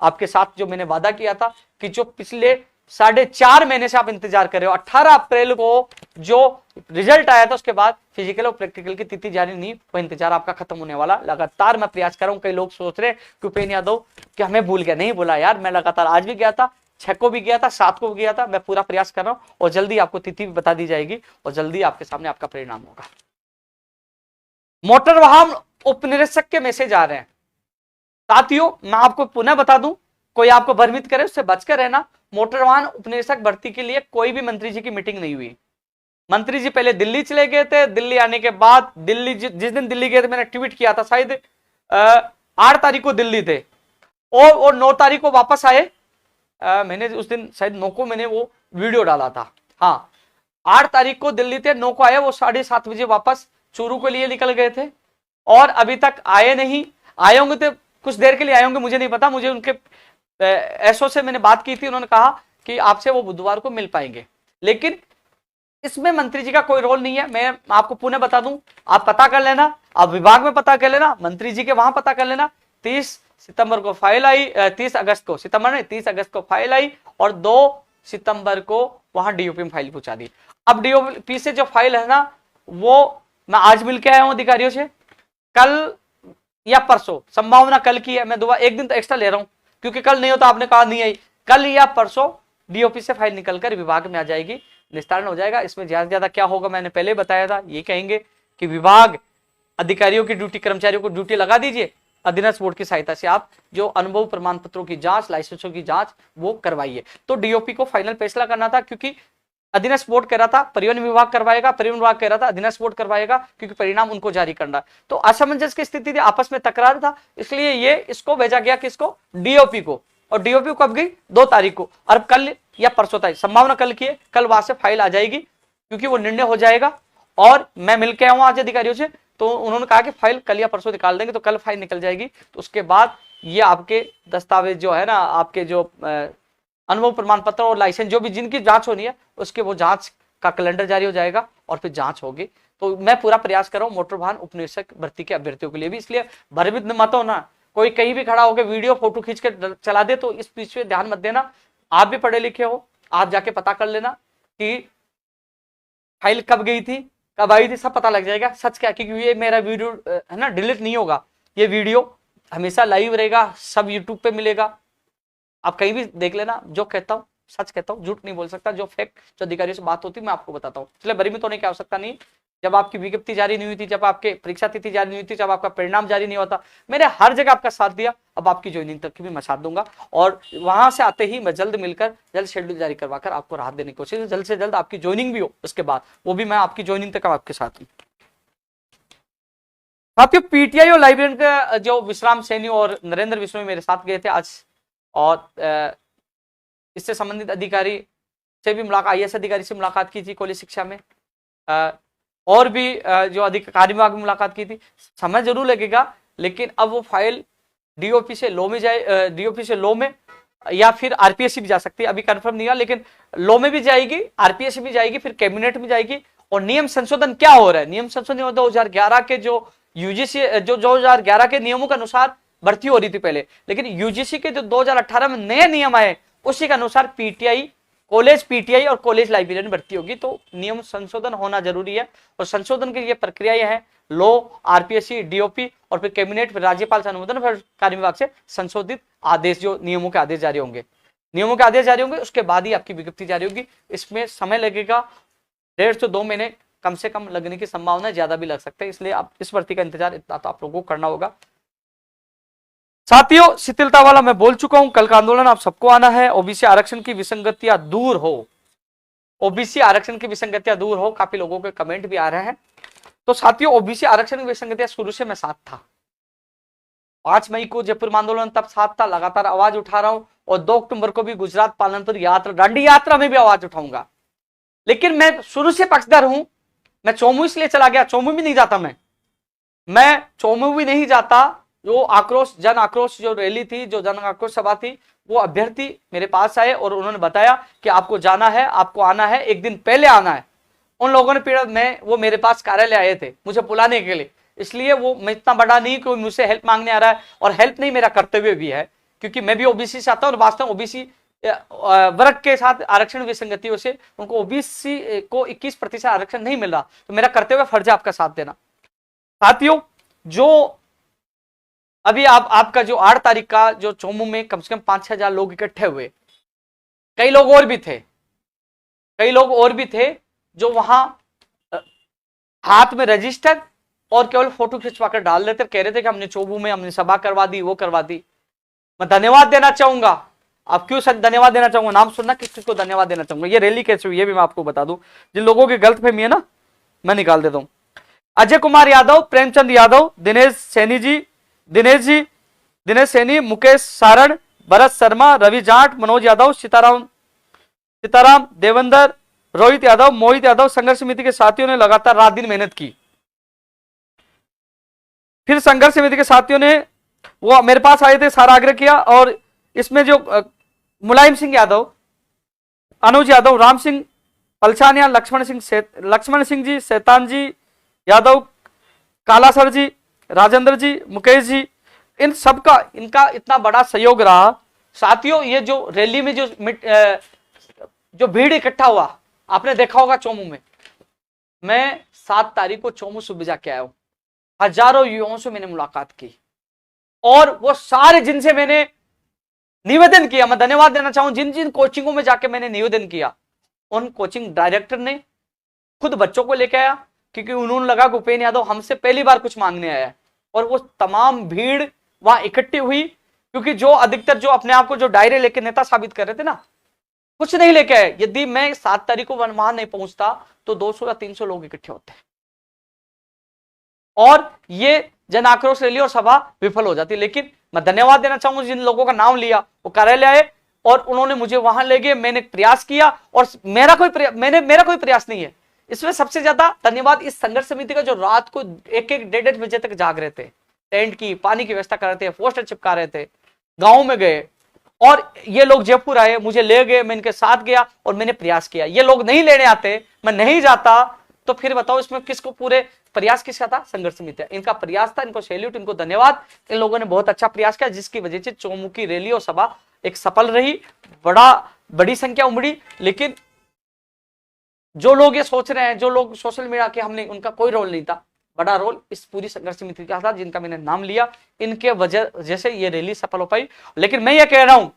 आपके साथ जो मैंने वादा किया था कि जो पिछले 4.5 महीने से आप इंतजार कर रहे हो, 18 अप्रैल को जो रिजल्ट आया था उसके बाद फिजिकल और प्रैक्टिकल की तिथि जारी नहीं, वो इंतजार आपका खत्म होने वाला। लगातार मैं प्रयास कर रहा हूं। कई लोग सोच रहे कि उपेंद्र यादव कि हमें भूल गया, नहीं भूला यार, मैं लगातार आज भी गया था, 6 को भी गया था, 7 को भी गया था। मैं पूरा प्रयास कर रहा हूं और जल्दी आपको तिथि भी बता दी जाएगी और जल्दी आपके सामने आपका परिणाम होगा। मोटर वाहन उपनिरीक्षक के मैसेज आ रहे हैं। साथियों, मैं आपको पुनः बता दूं, कोई आपको भ्रमित करे उससे बचकर रहना। मोटर वाहन उपनिरीक्षक भर्ती के लिए कोई भी मंत्री जी की मीटिंग नहीं हुई। मंत्री जी पहले दिल्ली चले गए थे, दिल्ली आने के बाद जिस दिन दिल्ली गए थे, मैंने ट्वीट किया था, शायद 8 तारीख को दिल्ली थे और 9 तारीख को वापस आए। मैंने उस दिन शायद 9 को मैंने वो वीडियो डाला था। हाँ, 8 तारीख को दिल्ली थे, 9 को आए, वो 7:30 बजे वापस चूरू के लिए निकल गए थे और अभी तक आए नहीं। आए होंगे तो कुछ देर के लिए आए होंगे, मुझे नहीं पता। मुझे उनके एसओ से मैंने बात की थी, उन्होंने कहा कि आपसे वो बुधवार को मिल पाएंगे, लेकिन इसमें मंत्री जी का कोई रोल नहीं है। मैं आपको पुनः बता दूं, आप पता कर लेना, आप विभाग में पता कर लेना, मंत्री जी के वहां पता कर लेना। 30 सितंबर को फाइल आई, 30 अगस्त को, सितंबर नहीं 30 अगस्त को फाइल आई और 2 सितंबर को वहां डीओपी में फाइल पहुंचा दी। अब डीओपी से जो फाइल है ना, वो मैं आज मिल के आया हूं अधिकारियों से, कल या परसों, संभावना कल की है, मैं दोबारा एक दिन तो एक्स्ट्रा ले रहा हूं क्योंकि कल नहीं होता, आपने कहा नहीं आई, कल या परसों डीओपी से फाइल निकलकर विभाग में आ जाएगी, निस्तारण हो जाएगा। इसमें ज्यादा से ज्यादा क्या होगा मैंने पहले बताया था, ये कहेंगे कि विभाग अधिकारियों की ड्यूटी, कर्मचारियों को ड्यूटी लगा दीजिए, अधीनस्थ बोर्ड की सहायता से आप जो अनुभव प्रमाण पत्रों की जांच, लाइसेंसों की जांच वो करवाइए। तो डीओपी को फाइनल फैसला करना था क्योंकि अधीनस्थ बोर्ड कह रहा था परिवहन विभाग करवाएगा, परिवहन विभाग कह रहा था अधीनस्थ बोर्ड करवाएगा क्योंकि परिणाम उनको जारी करना। तो असमंजस की स्थिति थी, आपस में तकरार था, इसलिए ये इसको भेजा गया किसको, डीओपी को, और डीओपी कब गई 2 तारीख को, और कल या परसों तक, संभावना कल की है, कल वहां से फाइल आ जाएगी क्योंकि वो निर्णय हो जाएगा। और मैं मिलकर आऊँ आज अधिकारियों से, तो उन्होंने कहा कि फाइल कल या परसों निकाल देंगे, तो कल फाइल निकल जाएगी। तो उसके बाद ये आपके दस्तावेज जो है ना, आपके जो अनुभव प्रमाण पत्र और लाइसेंस जो भी जिनकी जांच होनी है, उसके वो जांच का कैलेंडर जारी हो जाएगा और फिर जांच होगी। तो मैं पूरा प्रयास कर रहा हूँ मोटर वाहन उपनिरीक्षक भर्ती के अभ्यर्थियों के लिए भी, इसलिए भयभीत मत हो ना, कोई कहीं भी खड़ा होकर वीडियो फोटो खींच के चला दे, तो इस बीच में ध्यान मत देना। आप भी पढ़े लिखे हो, आप जाके पता कर लेना कि फाइल कब गई थी, कब आई थी, सब पता लग जाएगा सच क्या, क्योंकि ये मेरा वीडियो है ना डिलीट नहीं होगा, ये वीडियो हमेशा लाइव रहेगा, सब यूट्यूब पे मिलेगा, आप कहीं भी देख लेना। जो कहता हूँ सच कहता हूँ, झूठ नहीं बोल सकता, जो फैक्ट जो अधिकारियों से बात होती है मैं आपको बताता हूँ, इसलिए भ्रमित होने की आवश्यकता नहीं। जब आपकी विज्ञप्ति जारी नहीं हुई थी, जब आपके परीक्षा तिथि जारी नहीं हुई थी, जब आपका परिणाम जारी नहीं होता, मैंने हर जगह आपका साथ दिया, अब आपकी ज्वाइनिंग तक की भी मैं साथ दूंगा, और वहां से आते ही मैं जल्द मिलकर जल्द शेड्यूल जारी करवाकर आपको राहत देने की कोशिश, जल्द से जल्द आपकी ज्वाइनिंग भी हो, उसके बाद वो भी मैं आपकी ज्वाइनिंग तक आपके साथ हूँ। साथियों, पीटीआई और लाइब्रेरियन का जो विश्राम सैनी और नरेंद्र विश्नोई मेरे साथ गए थे आज, और इससे संबंधित अधिकारी से भी मुलाकात, आईएएस अधिकारी से मुलाकात की थी कॉलेज शिक्षा में, और भी जो अधिकारी विभाग में मुलाकात की थी। समय जरूर लगेगा, लेकिन अब वो फाइल डीओपी से लो में जाए, डीओपी से लो में या फिर आरपीएससी भी जा सकती है, अभी कंफर्म नहीं हुआ, लेकिन लो में भी जाएगी, आरपीएससी भी जाएगी, फिर कैबिनेट में जाएगी। और नियम संशोधन क्या हो रहा है, नियम संशोधन 2011 के जो यूजीसी जो 2011 के नियमों के अनुसार भर्ती हो रही थी पहले, लेकिन यूजीसी के जो 2018 में नए नियम आए उसी के अनुसार पीटीआई, कॉलेज पीटीआई और कॉलेज लाइब्रेरियन भर्ती होगी। तो नियम संशोधन होना जरूरी है, और संशोधन की ये प्रक्रियाएं हैं, लो, आरपीएससी, डीओपी, और फिर कैबिनेट, फिर राज्यपाल से अनुमोदन, फिर कार्य विभाग से संशोधित आदेश, जो नियमों के आदेश जारी होंगे, नियमों के आदेश जारी होंगे, उसके बाद ही आपकी विज्ञप्ति जारी होगी। इसमें समय लगेगा, 1.5 से 2 महीने कम से कम लगने की संभावना, ज्यादा भी लग सकते हैं, इसलिए आप इस भर्ती का इंतजार इतना तो आप लोगों को करना होगा। साथियों, शिथिलता वाला मैं बोल चुका हूं, कल का आंदोलन आप सबको आना है। ओबीसी आरक्षण की विसंगतियां दूर हो, ओबीसी आरक्षण की विसंगतियां दूर हो, काफी लोगों के कमेंट भी आ रहे हैं। तो साथियों, ओबीसी आरक्षण की विसंगतियां शुरू से मैं साथ था, 5 मई को जयपुर में आंदोलन तब साथ था, लगातार आवाज उठा रहा हूं, और 2 अक्टूबर को भी गुजरात पालनपुर यात्रा, दांडी यात्रा में भी आवाज उठाऊंगा। लेकिन मैं शुरू से पक्षधर हूं, मैं चौमू इसलिए चला गया, चौमू भी नहीं जाता, मैं चौमू भी नहीं जाता। जो आक्रोश, जन आक्रोश जो रैली थी, जो जन आक्रोश सभा थी, वो अभ्यर्थी मेरे पास आए और उन्होंने बताया कि आपको जाना है, आपको आना है, एक दिन पहले आना है। उन लोगों ने पीड़ा में वो मेरे पास कार्यालय आए थे मुझे बुलाने के लिए, इसलिए वो मैं इतना बड़ा नहीं कि मुझसे हेल्प मांगने आ रहा है, और हेल्प नहीं मेरा कर्तव्य भी है, क्योंकि मैं भी ओबीसी से आता हूं और वास्तव में ओबीसी वर्ग के साथ आरक्षण विसंगतियों से उनको ओबीसी को 21% आरक्षण नहीं मिल रहा, तो मेरा कर्तव्य फर्ज है आपका साथ देना। साथियों, जो अभी आपका जो 8 तारीख का जो चौमू में कम से कम 5-6 हजार लोग इकट्ठे हुए, कई लोग और भी थे जो वहां हाथ में रजिस्टर और केवल फोटो खिंचवा कर डाल देते, कह रहे थे कि हमने चौमू में हमने सभा करवा दी, वो करवा दी। मैं धन्यवाद देना चाहूंगा, आप क्यों सर धन्यवाद देना चाहूंगा, नाम सुनना किसको धन्यवाद देना चाहूंगा। ये रैली कैसे हुई ये भी मैं आपको बता दूं, जिन लोगों की गलतफहमी है ना मैं निकाल देता हूं। अजय कुमार यादव, प्रेमचंद यादव, दिनेश सैनी, मुकेश सारण, भरत शर्मा, रवि जाट, मनोज यादव, सीताराम देवेंद्र, रोहित यादव, मोहित यादव, संघर्ष समिति के साथियों ने लगातार रात दिन मेहनत की। फिर संघर्ष समिति के साथियों ने वो मेरे पास आए थे, सारा आग्रह किया, और इसमें जो मुलायम सिंह यादव, अनुज यादव, राम सिंह पलछानिया, लक्ष्मण सिंह जी, शैतान जी यादव, काला सर जी, राजेंद्र जी, मुकेश जी, इन सबका इनका इतना बड़ा सहयोग रहा। साथियों, ये जो रैली में जो भीड़ इकट्ठा हुआ, आपने देखा होगा चोमू में। मैं 7 तारीख को चोमू सुबह जाके आया हूं, हजारों युवाओं से मैंने मुलाकात की, और वो सारे जिनसे मैंने निवेदन किया, मैं धन्यवाद देना चाहूं, जिन जिन कोचिंगों में जाके मैंने निवेदन किया, उन कोचिंग डायरेक्टर ने खुद बच्चों को लेके आया, क्योंकि उन्होंने लगा कि उपेंद्र यादव हमसे पहली बार कुछ मांगने आया है। और वो तमाम भीड़ वहां इकट्ठी हुई, क्योंकि जो अधिकतर जो अपने आप को जो डायरे लेके नेता साबित कर रहे थे ना, कुछ नहीं लेके आए। यदि मैं 7 तारीख को वहां नहीं पहुंचता तो 200 या 300 लोग इकट्ठे होते, और ये जन आक्रोश रैली और सभा विफल हो जाती। लेकिन मैं धन्यवाद देना चाहूंगा जिन लोगों का नाम लिया, वो कार्यालय आए और उन्होंने मुझे वहां ले गए, मैंने प्रयास किया, और मेरा कोई प्रयास नहीं है। इसमें सबसे ज्यादा धन्यवाद इस संघर्ष समिति का, जो रात को 1-1, 1:30 बजे तक जाग रहे थे, टेंट की, पानी की व्यवस्था कर रहे थे, पोस्टर चिपका रहे थे, गांव में गए, और ये लोग जयपुर आए, मुझे ले गए, मैं इनके साथ गया और मैंने प्रयास किया। ये लोग नहीं लेने आते, मैं नहीं जाता, तो फिर बताओ इसमें किसको पूरे प्रयास किसका था? संघर्ष समिति। इनका प्रयास था, इनको सैल्यूट, इनको धन्यवाद। इन लोगों ने बहुत अच्छा प्रयास किया, जिसकी वजह से चोमू की रैली और सभा एक सफल रही, बड़ी संख्या उमड़ी। लेकिन जो लोग ये सोच रहे हैं, जो लोग सोशल मीडिया के, हमने उनका कोई रोल नहीं था, बड़ा रोल इस पूरी संघर्ष समिति का था, जिनका मैंने नाम लिया। इनके वजह से ये रैली सफल हो पाई। लेकिन मैं ये कह रहा हूं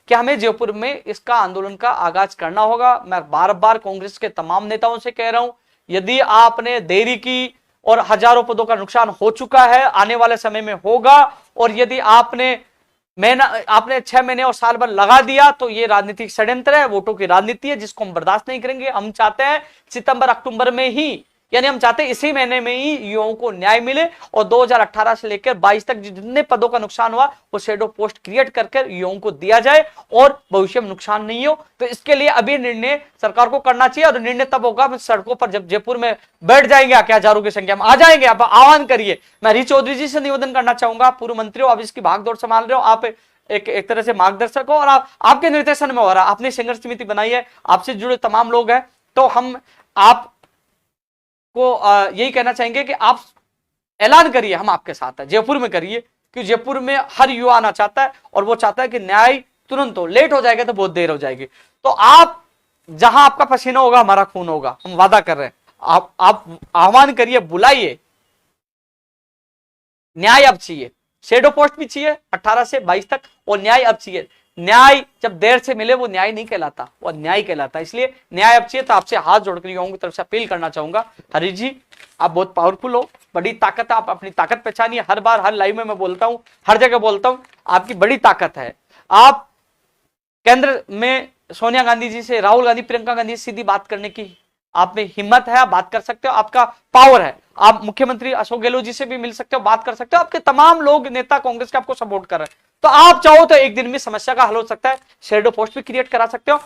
कि हमें जयपुर में इसका आंदोलन का आगाज करना होगा। मैं बार बार कांग्रेस के तमाम नेताओं से कह रहा हूं, यदि आपने देरी की और हजारों पदों का नुकसान हो चुका है, आने वाले समय में होगा, और यदि आपने 6 महीने और साल भर लगा दिया, तो ये राजनीतिक षड्यंत्र है, वोटों की राजनीति है, जिसको हम बर्दाश्त नहीं करेंगे। हम चाहते हैं सितंबर अक्टूबर में ही, यानी हम चाहते हैं इसी महीने में ही युवाओं को न्याय मिले, और 2018 से लेकर 22 तक जितने पदों का नुकसान हुआ वो शेडो पोस्ट क्रिएट करके युवाओं को दिया जाए, और भविष्य में नुकसान नहीं हो। तो इसके लिए अभी निर्णय सरकार को करना चाहिए, और निर्णय तब होगा सड़कों पर जब जयपुर में बैठ जाएंगे, आके हजारों की संख्या में आ जाएंगे। आप आह्वान करिए। मैं हरीश चौधरी जी से निवेदन करना चाहूंगा, पूर्व मंत्री हो, आप इसकी भागदौड़ संभाल रहे हो, आप एक तरह से मार्गदर्शक हो, और आपके निर्देशन में हो रहा है। आपने संघर्ष समिति बनाई है, आपसे जुड़े तमाम लोग हैं, तो हम आप को यही कहना चाहेंगे कि आप ऐलान करिए, हम आपके साथ हैं, जयपुर में करिए, क्योंकि जयपुर में हर युवा आना चाहता है, और वो चाहता है कि न्याय तुरंत हो। लेट हो जाएगा तो बहुत देर हो जाएगी। तो आप जहां आपका पसीना होगा, हमारा खून होगा, हम वादा कर रहे हैं। आप आह्वान करिए, बुलाइए, न्याय अब चाहिए, शेडो पोस्ट भी चाहिए 18 से 22 तक, और न्याय अब चाहिए। न्याय जब देर से मिले वो न्याय नहीं कहलाता, वो न्याय कहलाता है। इसलिए न्याय अब चाहिए। तो आपसे हाथ जोड़कर युवाओं की तरफ से अपील करना चाहूंगा, हरीश जी, आप बहुत पावरफुल हो, बड़ी ताकत है, आप अपनी ताकत पहचानिए। हर बार हर लाइव में मैं बोलता हूं, हर जगह बोलता हूं, आपकी बड़ी ताकत है। आप केंद्र में सोनिया गांधी जी से, राहुल गांधी, प्रियंका गांधी से सीधी बात करने की आप में हिम्मत है, आप बात कर सकते हो, आपका पावर है। आप मुख्यमंत्री अशोक गहलोत जी से भी मिल सकते हो, बात कर सकते हो। आपके तमाम लोग, नेता कांग्रेस के आपको सपोर्ट कर रहे हैं। तो आप चाहो तो एक दिन में समस्या का हल हो सकता है। शेडो पोस्ट भी क्रिएट करा सकते हो,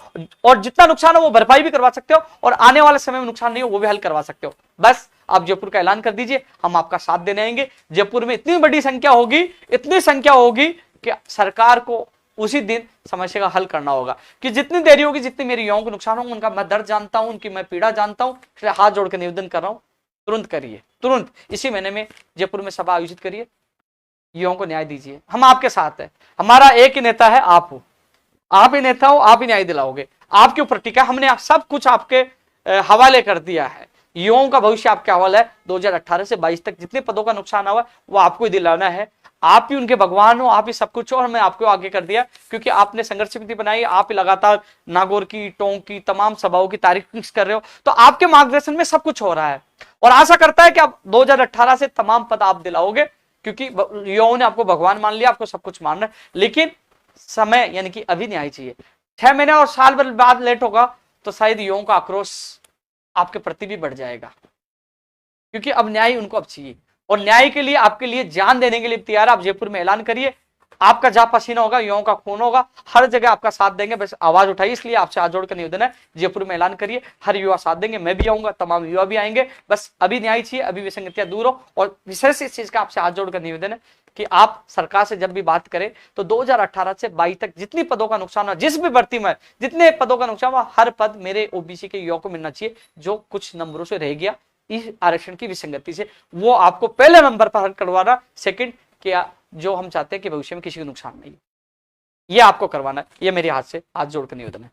और जितना नुकसान हो वो भरपाई भी करवा सकते हो, और आने वाले समय में नुकसान नहीं हो वो भी हल करवा सकते हो। बस आप जयपुर का ऐलान कर दीजिए, हम आपका साथ देने आएंगे। जयपुर में इतनी बड़ी संख्या होगी, इतनी संख्या होगी कि सरकार को उसी दिन समस्या का हल करना होगा। कि जितनी देरी होगी, जितनी मेरी युवाओं को नुकसान होगा, उनका मैं दर्द जानता हूं, उनकी मैं पीड़ा जानता हूं। इसलिए हाथ जोड़ के निवेदन कर रहा हूं, तुरंत करिए, तुरंत इसी महीने में जयपुर में सभा आयोजित करिए, युवाओं को न्याय दीजिए। हम आपके साथ हैं। हमारा एक ही नेता है, आप हो। आप ही नेता हो, आप ही न्याय दिलाओगे। आपके ऊपर टीका, हमने सब कुछ आपके हवाले कर दिया है। युवाओं का भविष्य आपके हवाले है। 2018 से 22 तक जितने पदों का नुकसान हुआ वो आपको ही दिलाना है। आप ही उनके भगवान हो, आप ही सब कुछ हो, और मैं आपको आगे कर दिया, क्योंकि आपने संघर्ष समिति बनाई। आप ही लगातार नागौर की, टोंक की तमाम सभाओं की तारीख फिक्स कर रहे हो। तो आपके मार्गदर्शन में सब कुछ हो रहा है, और आशा करता है कि आप 2018 से तमाम पद आप दिलाओगे, क्योंकि युवाओं ने आपको भगवान मान लिया, आपको सब कुछ मान रहा है। लेकिन समय, यानी कि अभी न्याय चाहिए। 6 महीने और साल भर बाद लेट होगा तो शायद युवाओं का आक्रोश आपके प्रति भी बढ़ जाएगा, क्योंकि अब न्याय उनको अब चाहिए, और न्याय के लिए, आपके लिए जान देने के लिए तैयार है। आप जयपुर में ऐलान करिए, आपका जहां पसीना होगा, युवाओं का खून होगा, हर जगह आपका साथ देंगे। बस आवाज उठाइए। इसलिए आपसे हाथ जोड़कर निवेदन है, जयपुर में ऐलान करिए, हर युवा साथ देंगे। मैं भी आऊंगा, तमाम युवा भी आएंगे। बस अभी न्याय चाहिए, अभी विसंगतियां दूर हो। और विशेष इस चीज का आपसे हाथ जोड़कर निवेदन है कि आप सरकार से जब भी बात करें तो 2018 से 22 तक जितनी पदों का नुकसान हुआ, जिस भी भर्ती में जितने पदों का नुकसान हुआ, हर पद मेरे ओबीसी के युवाओं को मिलना चाहिए। जो कुछ नंबरों से रह गया इस आरक्षण की विसंगति से, वो आपको पहले नंबर पर हल करवाना। सेकंड, कि जो हम चाहते हैं कि भविष्य में किसी को नुकसान नहीं, ये आपको करवाना है। ये मेरे हाथ से हाथ जोड़कर निवेदन है।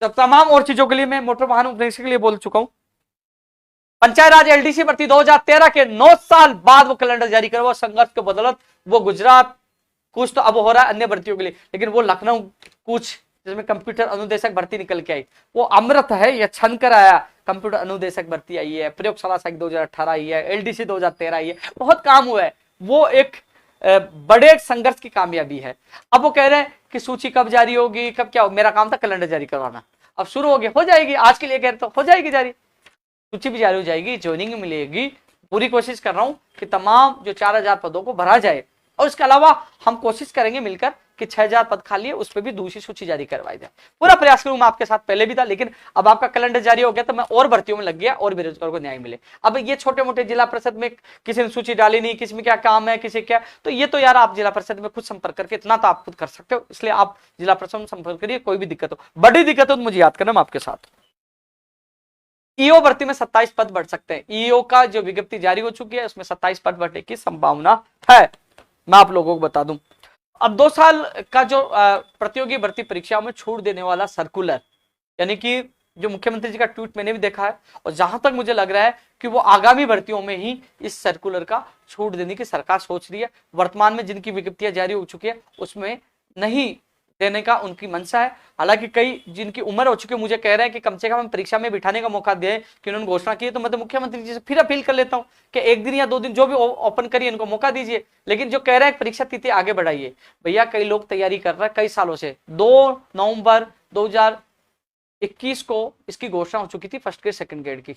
तब तमाम और चीजों के लिए मैं मोटर वाहन उपनिवेश के लिए बोल चुका हूं। पंचायत राज एलडीसी भर्ती 2013 के 9 साल बाद वो कैलेंडर जारी करवा, संघर्ष के बदौलत वो गुजरात कुछ तो अब हो रहा है अन्य भर्तियों के लिए, लेकिन वो लखनऊ कुछ जिसमें कंप्यूटर अनुदेशक भर्ती निकल के आई, वो अमृत है, ये छन कर आया। कंप्यूटर अनुदेशक भर्ती आई है, प्रयोगशाला सहायक 2018 आई है, एलडीसी 2013 आई है, बहुत काम हुआ है। वो एक बड़े संघर्ष की कामयाबी है। अब वो कह रहे हैं कि सूची कब जारी होगी, कब क्या हो, मेरा काम था कैलेंडर जारी करवाना, अब शुरू हो गया, हो जाएगी। आज के लिए कह रहे तो हो जाएगी जारी, सूची भी जारी हो जाएगी, ज्वाइनिंग मिलेगी। पूरी कोशिश कर रहा हूं कि तमाम जो 4000 पदों को भरा जाए, और इसके अलावा हम कोशिश करेंगे मिलकर कि 6000 पद खाली है, उस पर भी दूसरी सूची जारी करवाई जाए। पूरा प्रयास करूंगा, आपके साथ पहले भी था, लेकिन अब आपका कैलेंडर जारी हो गया तो मैं और भर्तियों में लग गया और बेरोजगारों को न्याय मिले। अब ये छोटे मोटे जिला परिषद में किसी ने सूची डाली नहीं, किसी में क्या काम है, किसी क्या, तो ये तो यार आप जिला परिषद में खुद संपर्क करके इतना तो आप खुद कर सकते हो, इसलिए आप जिला परिषद में संपर्क करिए। कोई भी दिक्कत हो, बड़ी दिक्कत हो तो मुझे याद करना, मैं आपके साथ। ईओ भर्ती में 27 पद बढ़ सकते हैं। ईओ का जो विज्ञप्ति जारी हो चुकी है उसमें 27 पद बढ़ने की संभावना है, मैं आप लोगों को बता दूं। अब 2 साल का जो प्रतियोगी भर्ती परीक्षा में छूट देने वाला सर्कुलर, यानी कि जो मुख्यमंत्री जी का ट्वीट मैंने भी देखा है, और जहां तक मुझे लग रहा है कि वो आगामी भर्तियों में ही इस सर्कुलर का छूट देने की सरकार सोच रही है। वर्तमान में जिनकी विज्ञप्तियां जारी हो चुकी है उसमें नहीं देने का उनकी मंशा है। हालांकि कई जिनकी उम्र हो चुकी है मुझे कह रहे हैं कि कम से कम हम परीक्षा में बिठाने का मौका दें, कि उन्होंने घोषणा की है, तो मैं तो मुख्यमंत्री जी से फिर अपील कर लेता हूं कि 1 दिन या 2 दिन जो भी ओपन करिए, इनको मौका दीजिए। लेकिन जो कह रहे हैं परीक्षा तिथि आगे बढ़ाइए, भैया कई लोग तैयारी कर रहे हैं कई सालों से। 2 नवंबर 2021 को इसकी घोषणा हो चुकी थी फर्स्ट ग्रेड सेकंड ग्रेड की,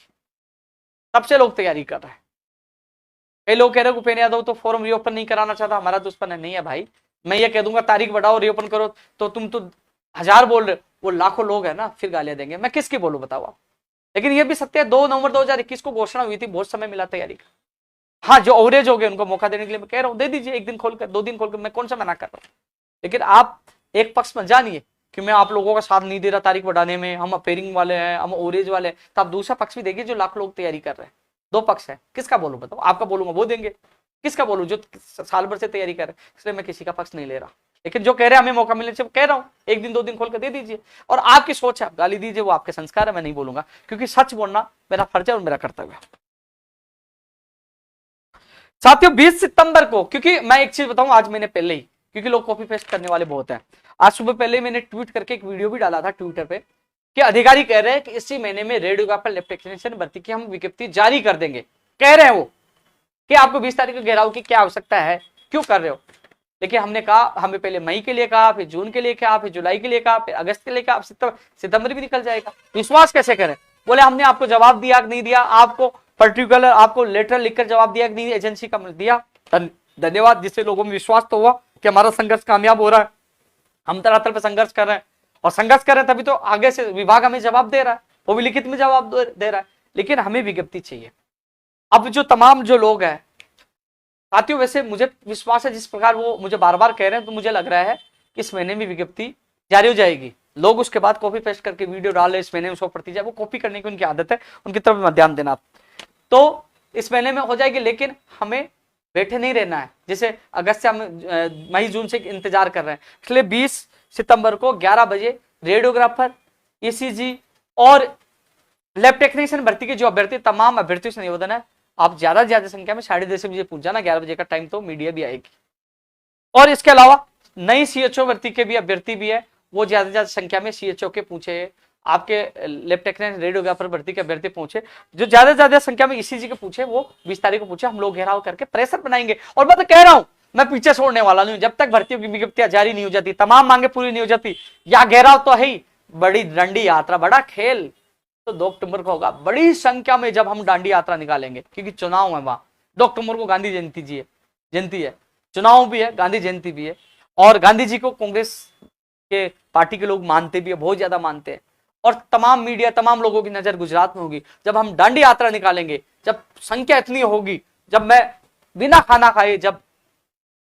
तब से लोग तैयारी कर रहे हैं। कई लोग कह रहे हैं उपेंद्र यादव तो फॉर्म रीओपन नहीं कराना चाहता, हमारा दुश्मन नहीं है भाई। मैं ये कह दूंगा तारीख बढ़ाओ रीओपन करो तो तुम तो 1000 बोल रहे, वो लाखों लोग है ना, फिर गालियां देंगे। मैं किसकी बोलूं बताओ आप। लेकिन ये भी सत्य है, 2 नवंबर 2021 को घोषणा हुई थी, बहुत समय मिला तैयारी का। हाँ, जो ओवरेज हो गए उनको मौका देने के लिए मैं कह रहा हूं, दे दीजिए 1 दिन खोलकर 2 दिन खोलकर, मैं कौन सा मना कर रहा हूं। लेकिन आप एक पक्ष में जानिए कि मैं आप लोगों का साथ नहीं दे रहा तारीख बढ़ाने में, हम अपेयरिंग वाले हैं, हम ओवरेज वाले हैं, तो आप दूसरा पक्ष भी देखिए जो लाख लोग तैयारी कर रहे हैं। 2 पक्ष है, किसका बोलूं बताओ। आपका बोलूंगा वो देंगे, किसका बोलूं जो साल भर से तैयारी कर रहे हैं। इसलिए मैं किसी का पक्ष नहीं ले रहा, लेकिन जो कह रहे हैं हमें मौका मिलने से कह रहा हूं 1 दिन 2 दिन खोल कर दे दीजिए। और आपकी सोच है, आप गाली दीजिए, वो आपके संस्कार है, मैं नहीं बोलूंगा, क्योंकि सच बोलना मेरा फर्ज है और मेरा कर्तव्य है। साथियों 20 सितंबर को, क्योंकि मैं एक चीज बताऊं, आज मैंने पहले ही, क्योंकि लोग कॉपी पेस्ट करने वाले बहुत हैं, आज सुबह पहले मैंने ट्वीट करके एक वीडियो भी डाला था ट्विटर पे कि अधिकारी कह रहे हैं कि इसी महीने में रेडियोग्राफर लैब टेक्नीशियन भर्ती की हम विज्ञप्ति जारी कर देंगे। कह रहे हैं वो कि आपको 20 तारीख को घेराव की क्या आवश्यकता है, क्यों कर रहे हो। लेकिन हमने कहा, हमें पहले मई के लिए कहा, फिर जून के लिए कहा, फिर जुलाई के लिए कहा, फिर अगस्त के लिए कहा, अब सितंबर भी निकल जाएगा, विश्वास कैसे करें। बोले हमने आपको जवाब दिया कि नहीं दिया, आपको पर्टिकुलर आपको लेटर लिखकर जवाब दिया कि नहीं, एजेंसी का दिया, धन्यवाद, जिससे लोगों में विश्वास तो हुआ कि हमारा संघर्ष कामयाब हो रहा है। हम तरातल पर संघर्ष कर रहे हैं, और संघर्ष कर रहे हैं तभी तो आगे से विभाग हमें जवाब दे रहा है, वो भी लिखित में जवाब दे रहा है। लेकिन हमें विज्ञप्ति चाहिए। अब जो तमाम जो लोग हैं साथियों, वैसे मुझे विश्वास है जिस प्रकार वो मुझे बार बार कह रहे हैं, तो मुझे लग रहा है कि इस महीने में विज्ञप्ति जारी हो जाएगी। लोग उसके बाद कॉपी पेस्ट करके वीडियो डाल रहे, इस महीने में 100% जाए, वो कॉपी करने की उनकी आदत है, उनकी तरफ ध्यान देना। तो इस महीने में हो जाएगी, लेकिन हमें बैठे नहीं रहना है, जैसे अगस्त से हम मई जून से इंतजार कर रहे हैं। इसलिए 20 सितंबर को 11 बजे रेडियोग्राफर, ईसीजी और लैब टेक्नीशियन भर्ती के जो अभ्यर्थी, तमाम अभ्यर्थियों से निवेदन है, आप ज्यादा से ज्यादा संख्या में 10:30 बजे पहुंच जाना। 11 बजे का टाइम तो मीडिया भी आएगी। और इसके अलावा नई सीएचओ भर्ती के भी अभ्यर्थी भी है, वो ज्यादा से ज्यादा संख्या में सीएचओ के पूछे, आपके लैब टेक्नीशियन रेडियोग्राफर भर्ती के अभ्यर्थी पूछे, जो ज्यादा से ज्यादा संख्या में ईसीजी के पूछे, वो 20 तारीख को पूछे। हम लोग घेराव करके प्रेशर बनाएंगे। और मैं तो कह रहा हूं, मैं पीछे छोड़ने वाला नहीं हूं, जब तक भर्तियों की विज्ञप्तियां जारी नहीं हो जाती, तमाम मांगे पूरी नहीं हो जाती, या घेराव तो है ही। बड़ी डांडी यात्रा, बड़ा खेल तो 2 अक्टूबर को होगा, बड़ी संख्या में जब हम डांडी यात्रा निकालेंगे, क्योंकि चुनाव है वहां। 2 अक्टूबर को गांधी जयंती है, चुनाव भी है, गांधी जयंती भी है, और गांधी जी को कांग्रेस के पार्टी के लोग मानते भी है, बहुत ज्यादा मानते हैं। और तमाम मीडिया, तमाम लोगों की नजर गुजरात में होगी। जब हम डांडी यात्रा निकालेंगे, जब संख्या इतनी होगी, जब मैं बिना खाना खाए जब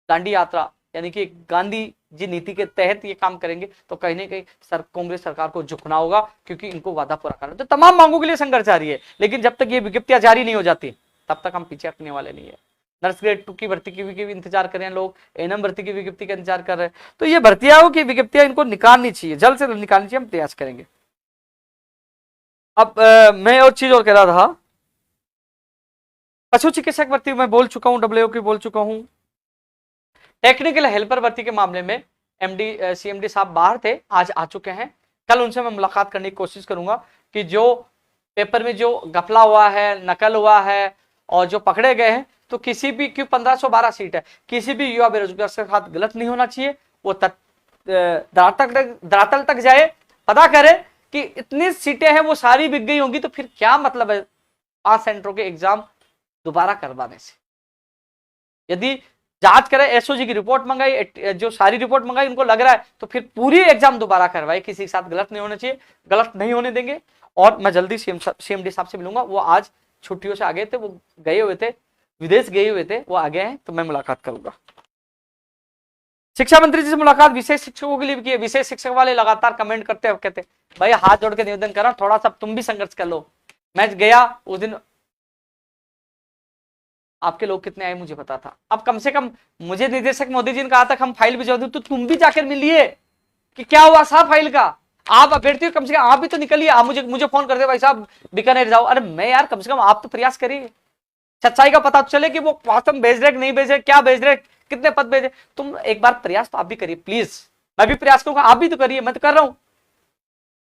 डांडी यात्रा यानी कि गांधी जी नीति के तहत ये काम करेंगे, तो कहीं ना कहीं कांग्रेस सरकार को झुकना होगा, क्योंकि इनको वादा पूरा करना। तो तमाम मांगों के लिए संघर्ष जारी है, लेकिन जब तक ये विज्ञप्तियां जारी नहीं हो जाती, तब तक हम पीछे हटने वाले नहीं है। नर्स ग्रेड 2 की भर्ती की भी इंतजार कर रहे हैं लोग, एएनएम भर्ती की विज्ञप्ति का इंतजार कर रहे हैं। तो ये भर्तियां की विज्ञप्तियां इनको निकालनी चाहिए, जल्द से जल्द निकालनी चाहिए, हम प्रयास करेंगे। अब मैं और चीज और कह रहा था, पशु चिकित्सक भर्ती मैं बोल चुका हूं, डब्ल्यूओ की बोल चुका हूं। टेक्निकल हेल्पर भर्ती के मामले में एमडी सीएमडी साहब बाहर थे, आज आ चुके हैं। कल उनसे मैं मुलाकात करने की कोशिश करूंगा कि जो पेपर में जो गफला हुआ है, नकल हुआ है और जो पकड़े गए हैं, तो किसी भी, क्यों 1512 सीट है, किसी भी युवा बेरोजगार के साथ गलत नहीं होना चाहिए। वो धरातल तक जाए, पता करे कि इतनी सीटें हैं वो सारी बिक गई होंगी, तो फिर क्या मतलब है 5 सेंटरों के एग्जाम दोबारा करवाने से। यदि जांच करे, एसओजी की रिपोर्ट मंगाई, जो सारी रिपोर्ट मंगाई उनको लग रहा है, तो फिर पूरी एग्जाम दोबारा करवाए, किसी के साथ गलत नहीं होना चाहिए, गलत नहीं होने देंगे। और मैं जल्दी सीएमडी साहब से मिलूंगा, वो आज छुट्टियों से आ गए थे, वो गए हुए थे, विदेश गए हुए थे, वो आ गए हैं, तो मैं मुलाकात करूंगा। शिक्षा मंत्री जी से मुलाकात विशेष शिक्षकों के लिए भी की है। विशेष शिक्षक वाले लगातार कमेंट करते हैं, कहते भाई हाथ जोड़ के निवेदन कर रहा हूं, थोड़ा सा तुम भी संघर्ष कर लो। मैं गया उस दिन, आपके लोग कितने आए मुझे पता था। अब कम से कम मुझे निदेशक मोदी जी ने कहा था हम फाइल भिजवा दूं, तो तुम भी जाकर मिलिए कि क्या हुआ साहब फाइल का। आप अभ्यर्थी हो, कम से कम आप भी तो निकलिए। आप मुझे फोन कर दे भाई साहब बीकानेर जाओ, अरे मैं यार कम से कम आप तो प्रयास करिए, सच्चाई का पता चले कि वो वास्तव में भेज रहे नहीं भेज रहे, क्या भेज रहे, कितने पद भेजे। तुम एक बार प्रयास तो आप भी करिए प्लीज, मैं भी प्रयास करूंगा, आप भी तो करिए, मैं तो कर रहा हूं।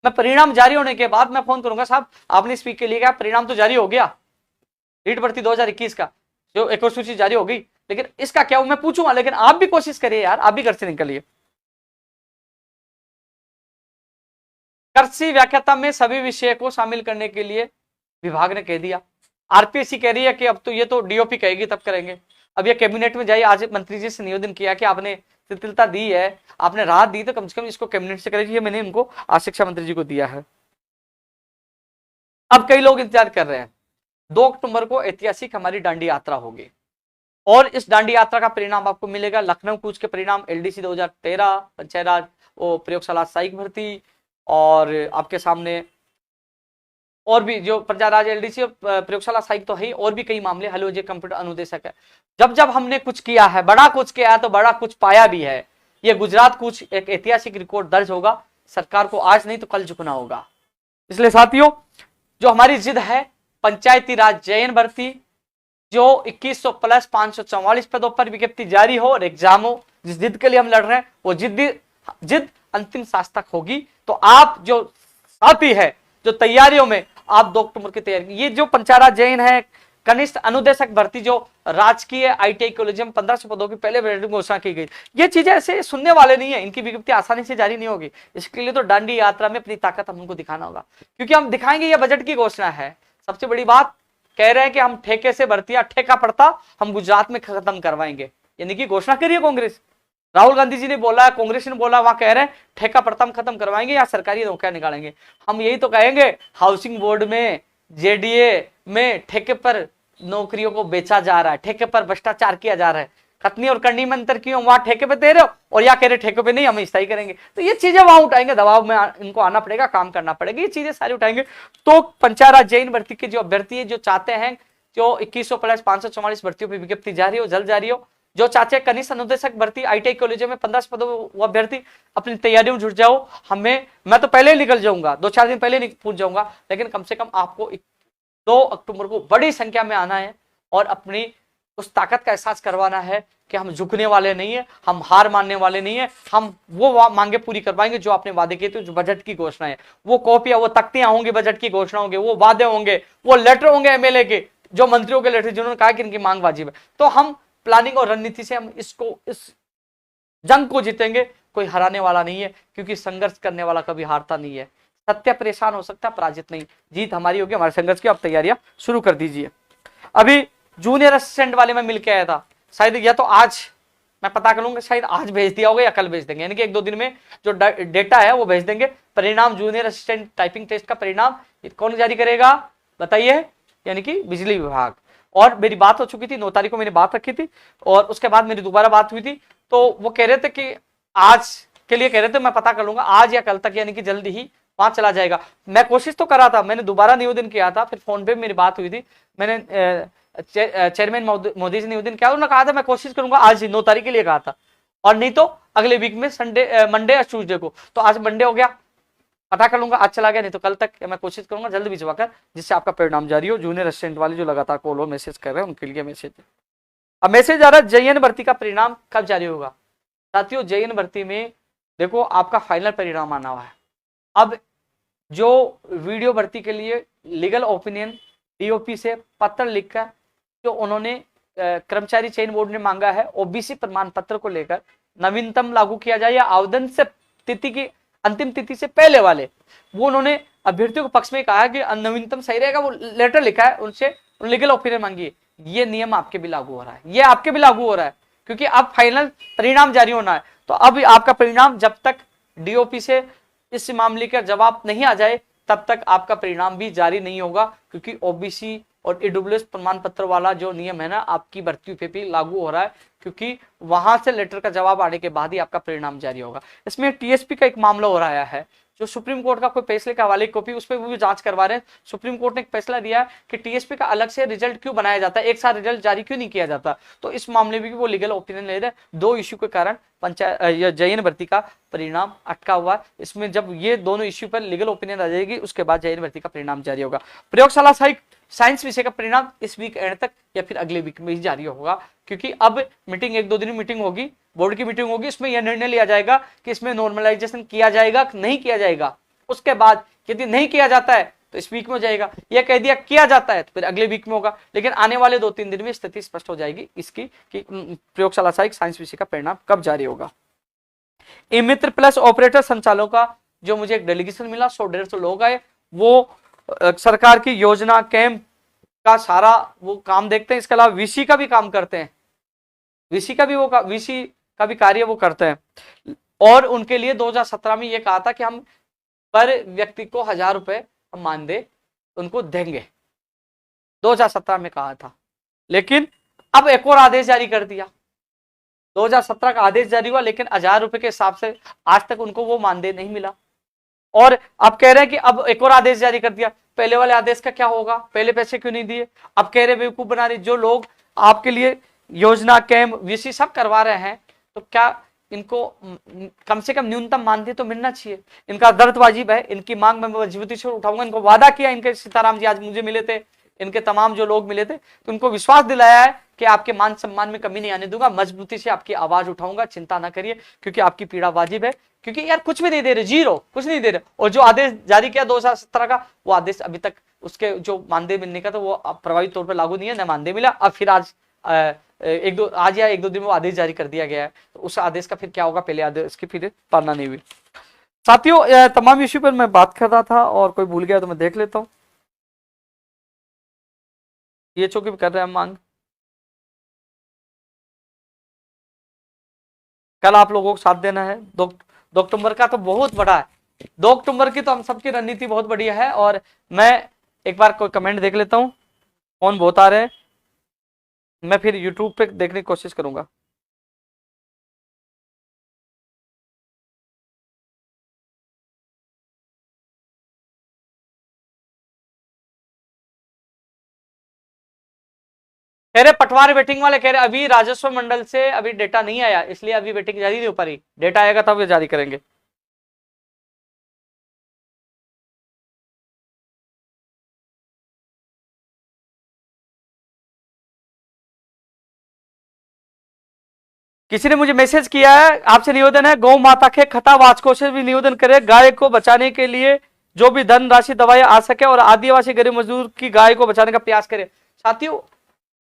मैं परिणाम जारी होने के बाद मैं फोन करूंगा, साहब आपने स्पीक के लिए क्या परिणाम तो जारी हो गया, रीट भर्ती 2021 का जो एक और सूची जारी हो गई, लेकिन इसका क्या मैं पूछूंगा। लेकिन आप भी कोशिश करिए यार, आप भी घर से निकलिए। कृषि व्याख्याता में सभी विषय को शामिल करने के लिए विभाग ने कह दिया। आरपीएससी कह रही है कि अब तो ये तो डीओपी कहेगी तब करेंगे। अब ये कैबिनेट में जाइए, आज मंत्री जी से निवेदन किया कि आपने शिथिलता दी है, आपने राहत दी, तो कम से कम इसको कैबिनेट से करेगी, मैंने इनको आज शिक्षा मंत्री जी को दिया है। अब कई लोग इंतजार कर रहे हैं, 2 अक्टूबर को ऐतिहासिक हमारी दांडी यात्रा होगी और इस दांडी यात्रा का परिणाम आपको मिलेगा। लखनऊ कूच के परिणाम, एलडीसी 2013, पंचायत राज प्रयोगशाला सहायक भर्ती, और आपके सामने और भी जो पंचायत राज एलडीसी और प्रयोगशाला सहायक तो है, और भी कई मामले, हलोजे कंप्यूटर अनुदेशक है। जब जब हमने कुछ किया है, बड़ा कुछ किया है, तो बड़ा कुछ पाया भी है। ये गुजरात कुछ एक ऐतिहासिक रिकॉर्ड दर्ज होगा। सरकार को आज नहीं तो कल झुकना होगा। इसलिए साथियों, जो हमारी जिद है पंचायती राज जैन भर्ती, जो 2100 प्लस 544 पदों पर विज्ञप्ति जारी हो और एग्जाम हो, जिस जिद के लिए हम लड़ रहे हैं वो जिद अंतिम सांस तक होगी। तो आप जो साथी है, जो तैयारियों में आप 2 अक्टूबर की तैयारी, ये जो पंचायत राज जैन है कनिष्ठ अनुदेशक भर्ती, जो राजकीय आईटीआई कॉलेज में 1500 पदों की पहले घोषणा की गई, ये चीजें ऐसे सुनने वाले नहीं है, इनकी विज्ञप्ति आसानी से जारी नहीं होगी। इसके लिए तो दांडी यात्रा में अपनी ताकत हमको दिखाना होगा, क्योंकि हम दिखाएंगे ये बजट की घोषणा है। सबसे बड़ी बात कह रहे हैं कि हम ठेके से भर्तियां, ठेका पड़ता हम गुजरात में खत्म करवाएंगे, यानी कि घोषणा करिए कांग्रेस। राहुल गांधी जी ने बोला, कांग्रेस ने बोला, वहां कह रहे हैं ठेका पड़ता हम खत्म करवाएंगे या सरकारी नौकरियां निकालेंगे। हम यही तो कहेंगे, हाउसिंग बोर्ड में, जेडीए में ठेके पर नौकरियों को बेचा जा रहा है, ठेके पर भ्रष्टाचार किया जा रहा है। कतनी और करनी में अंतर क्यों, वहां ठेके पे दे रहे हो और या कह रहे ठेके पे नहीं, हम स्थायी करेंगे। तो ये चीजें वहां उठाएंगे, दबाव में इनको आना पड़ेगा, काम करना पड़ेगा, ये चीजें सारी उठाएंगे। तो पंचायत राज जैन भर्ती के जो अभ्यर्थी है, जो चाहते हैं जो 2100 प्लस 544 भर्तियों पर विज्ञप्ति जारी हो, जल्द जारी हो, जो चाचे कनिष्ठ अनुदेशक भर्ती आईटीआई कॉलेजों में 15 पदों, वो अभ्यर्थी अपनी तैयारियों में जुट जाओ। मैं तो पहले ही निकल जाऊंगा, 2-4 दिन पहले पहुंच जाऊंगा, लेकिन कम से कम आपको 2 अक्टूबर को बड़ी संख्या में आना है और अपनी उस ताकत का एहसास करवाना है कि हम झुकने वाले नहीं है, हम हार मानने वाले नहीं है। हम वो मांगे पूरी करवाएंगे जो आपने वादे किए थे। जो बजट की घोषणा है, वो कॉपियां, वो तख्तियां होंगी, बजट की घोषणा होंगे, वो वादे होंगे, वो लेटर होंगे एमएलए के, जो मंत्रियों के लेटर जिन्होंने कहा कि इनकी मांग वाजिब है। तो हम प्लानिंग और रणनीति से हम इस जंग को जीतेंगे। कोई हराने वाला नहीं है, क्योंकि संघर्ष करने वाला कभी हारता नहीं है। सत्य परेशान हो सकता है, पराजित नहीं। जीत हमारी होगी, हमारे संघर्ष की। आप तैयारियां शुरू कर दीजिए। अभी जूनियर असिस्टेंट वाले में मिलकर आया था, शायद या तो आज मैं पता कर लूंगा, शायद आज भेज दिया होगा या कल भेज देंगे, यानी कि 1-2 दिन में जो डेटा है वो भेज देंगे। परिणाम जूनियर असिस्टेंट टाइपिंग टेस्ट का परिणाम कौन जारी करेगा बताइए, यानी कि बिजली विभाग। और मेरी बात हो चुकी थी, 9 तारीख को मैंने बात रखी थी और उसके बाद मेरी दोबारा बात हुई थी, तो वो कह रहे थे कि आज के लिए कह रहे थे, मैं पता कर लूंगा आज या कल तक, यानी कि जल्दी ही वहां चला जाएगा। मैं कोशिश तो कर रहा था, मैंने दोबारा निवेदन किया था, फिर फोन पे मेरी बात हुई थी, मैंने चेयरमैन मोदी जी ने उस दिन क्या उन्होंने कहा था, मैं कोशिश करूंगा आज ही 9 तारीख के लिए कहा था, और नहीं तो अगले वीक में संडे मंडे या ट्यूसडे को। तो आज मंडे हो गया, पता कर लूंगा आज चला गया, नहीं तो कल तक मैं कोशिश करूंगा जल्द भिजवाकर, जिससे आपका परिणाम जारी हो। जूनियर असिस्टेंट वाले जो लगातार कॉल हो मैसेज कर रहे हैं उनके लिए मैसेज। अब मैसेज आ रहा है जेईएन भर्ती का परिणाम कब जारी होगा। साथियों जेईएन भर्ती में देखो आपका फाइनल परिणाम आना हुआ है। अब जो वीडियो भर्ती के लिए लीगल ओपिनियन डीओपी से पत्र लिखकर जो उन्होंने कर्मचारी चयन बोर्ड ने मांगा है ओबीसी प्रमाण पत्र को लेकर नवीनतम लागू किया जाए या आवेदन से तिथि की अंतिम तिथि से पहले वाले, वो उन्होंने अभ्यर्थियों के पक्ष में कहा कि नवीनतम सही रहेगा, वो लेटर लिखा है उनसे, लीगल ओपिनियन मांगी है। ये नियम आपके भी लागू हो रहा है, ये आपके भी लागू हो रहा है, क्योंकि अब फाइनल परिणाम जारी होना है। तो अब आपका परिणाम जब तक डीओपी से इस मामले का जवाब नहीं आ जाए तब तक आपका परिणाम भी जारी नहीं होगा, क्योंकि ओबीसी और ईडब्ल्यूएस प्रमाण पत्र वाला जो नियम है ना आपकी भर्ती पे भी लागू हो रहा है, क्योंकि वहां से लेटर का जवाब आने के बाद ही आपका परिणाम जारी होगा। इसमें टीएसपी का एक मामला हो रहा है, जो सुप्रीम कोर्ट का कोई फैसले का हवाले कॉपी उस पर भी जांच करवा रहे हैं। सुप्रीम कोर्ट ने एक फैसला दिया है कि टीएसपी का अलग से रिजल्ट क्यों बनाया जाता है, एक साथ रिजल्ट जारी क्यों नहीं किया जाता। तो इस मामले में भी वो लीगल ओपिनियन ले रहे हैं। 2 इश्यू के कारण पंचायत जेईएन भर्ती का परिणाम अटका हुआ है। इसमें जब ये दोनों इश्यू पर लीगल ओपिनियन आ जाएगी उसके बाद जेईएन भर्ती का परिणाम जारी होगा। प्रयोगशाला साइंस विषय का परिणाम इस वीक एंड तक या फिर अगले वीक में ही जारी होगा, क्योंकि अब मीटिंग 1-2 दिन मीटिंग होगी, बोर्ड की मीटिंग होगी, इसमें यह निर्णय लिया जाएगा कि इसमें नॉर्मलाइजेशन किया जाएगा नहीं किया जाएगा। उसके बाद यदि नहीं किया जाता है तो इस वीक में हो जाएगा, यह कह दिया किया जाता है तो फिर अगले वीक में होगा। लेकिन आने वाले 2-3 दिन में स्थिति स्पष्ट हो जाएगी इसकी कि प्रयोगशाला साइंस विषय का परिणाम कब जारी होगा। ई मित्र प्लस ऑपरेटर संचालकों का जो मुझे एक डेलीगेशन मिला 100-150 लोग आए, वो सरकार की योजना कैंप का सारा वो काम देखते हैं, इसके अलावा वीसी का भी काम करते हैं, वीसी का भी कार्य वो करते हैं। और उनके लिए 2017 में ये कहा था कि हम पर व्यक्ति को 1000 रुपए हम मानदेय उनको देंगे, 2017 में कहा था। लेकिन अब एक और आदेश जारी कर दिया, 2017 का आदेश जारी हुआ लेकिन 1000 रुपए के हिसाब से आज तक उनको वो मानदेय नहीं मिला। और अब कह रहे हैं कि अब एक और आदेश जारी कर दिया, पहले वाले आदेश का क्या होगा, पहले पैसे क्यों नहीं दिए। अब कह रहे बेवकूफ बना रहे, जो लोग आपके लिए योजना कैंप वीसी सब करवा रहे हैं तो क्या इनको कम से कम न्यूनतम मानदेय तो मिलना चाहिए। इनका दर्द वाजिब है, इनकी मांग मैं मजबूती से उठाऊंगा। इनको वादा किया, इनके सीताराम जी आज मुझे मिले थे, इनके तमाम जो लोग मिले थे, तो उनको विश्वास दिलाया है कि आपके मान सम्मान में कमी नहीं आने दूंगा, मजबूती से आपकी आवाज उठाऊंगा, चिंता ना करिए, क्योंकि आपकी पीड़ा वाजिब है। क्योंकि यार कुछ भी नहीं दे रहे, जीरो, कुछ नहीं दे रहे। और जो आदेश जारी किया 2017 का, वो आदेश अभी तक उसके जो मानदेय मिलने का तो वो प्रभावी तौर पर लागू नहीं है, न मानदेय मिला। अब फिर आज आज या 1-2 दिन में आदेश जारी कर दिया गया है, तो उस आदेश का फिर क्या होगा, पहले आदेश की फिर पालना नहीं हुई। साथियों तमाम इश्यू पर मैं बात कर रहा था और कोई भूल गया तो मैं देख लेता हूँ। ये चौकी भी कर रहे हैं मांग, कल आप लोगों को साथ देना है। 2 अक्टूबर का तो बहुत बड़ा है, 2 अक्टूबर की तो हम सबकी रणनीति बहुत बढ़िया है। और मैं एक बार कोई कमेंट देख लेता हूँ, कौन बहुत आ रहे हैं, मैं फिर यूट्यूब पे देखने की कोशिश करूंगा। कह रहे पटवारी वेटिंग वाले कह रहे अभी राजस्व मंडल से अभी डेटा नहीं आया, इसलिए अभी वेटिंग जारी नहीं हो पा रही, डेटा आएगा तब वे जारी करेंगे। किसी ने मुझे मैसेज किया है, आपसे निवेदन है गौ माता के खतावाचकों से भी निवेदन करें, गाय को बचाने के लिए जो भी धन राशि दवाएं आ सके और आदिवासी गरीब मजदूर की गाय को बचाने का प्रयास करें। साथियों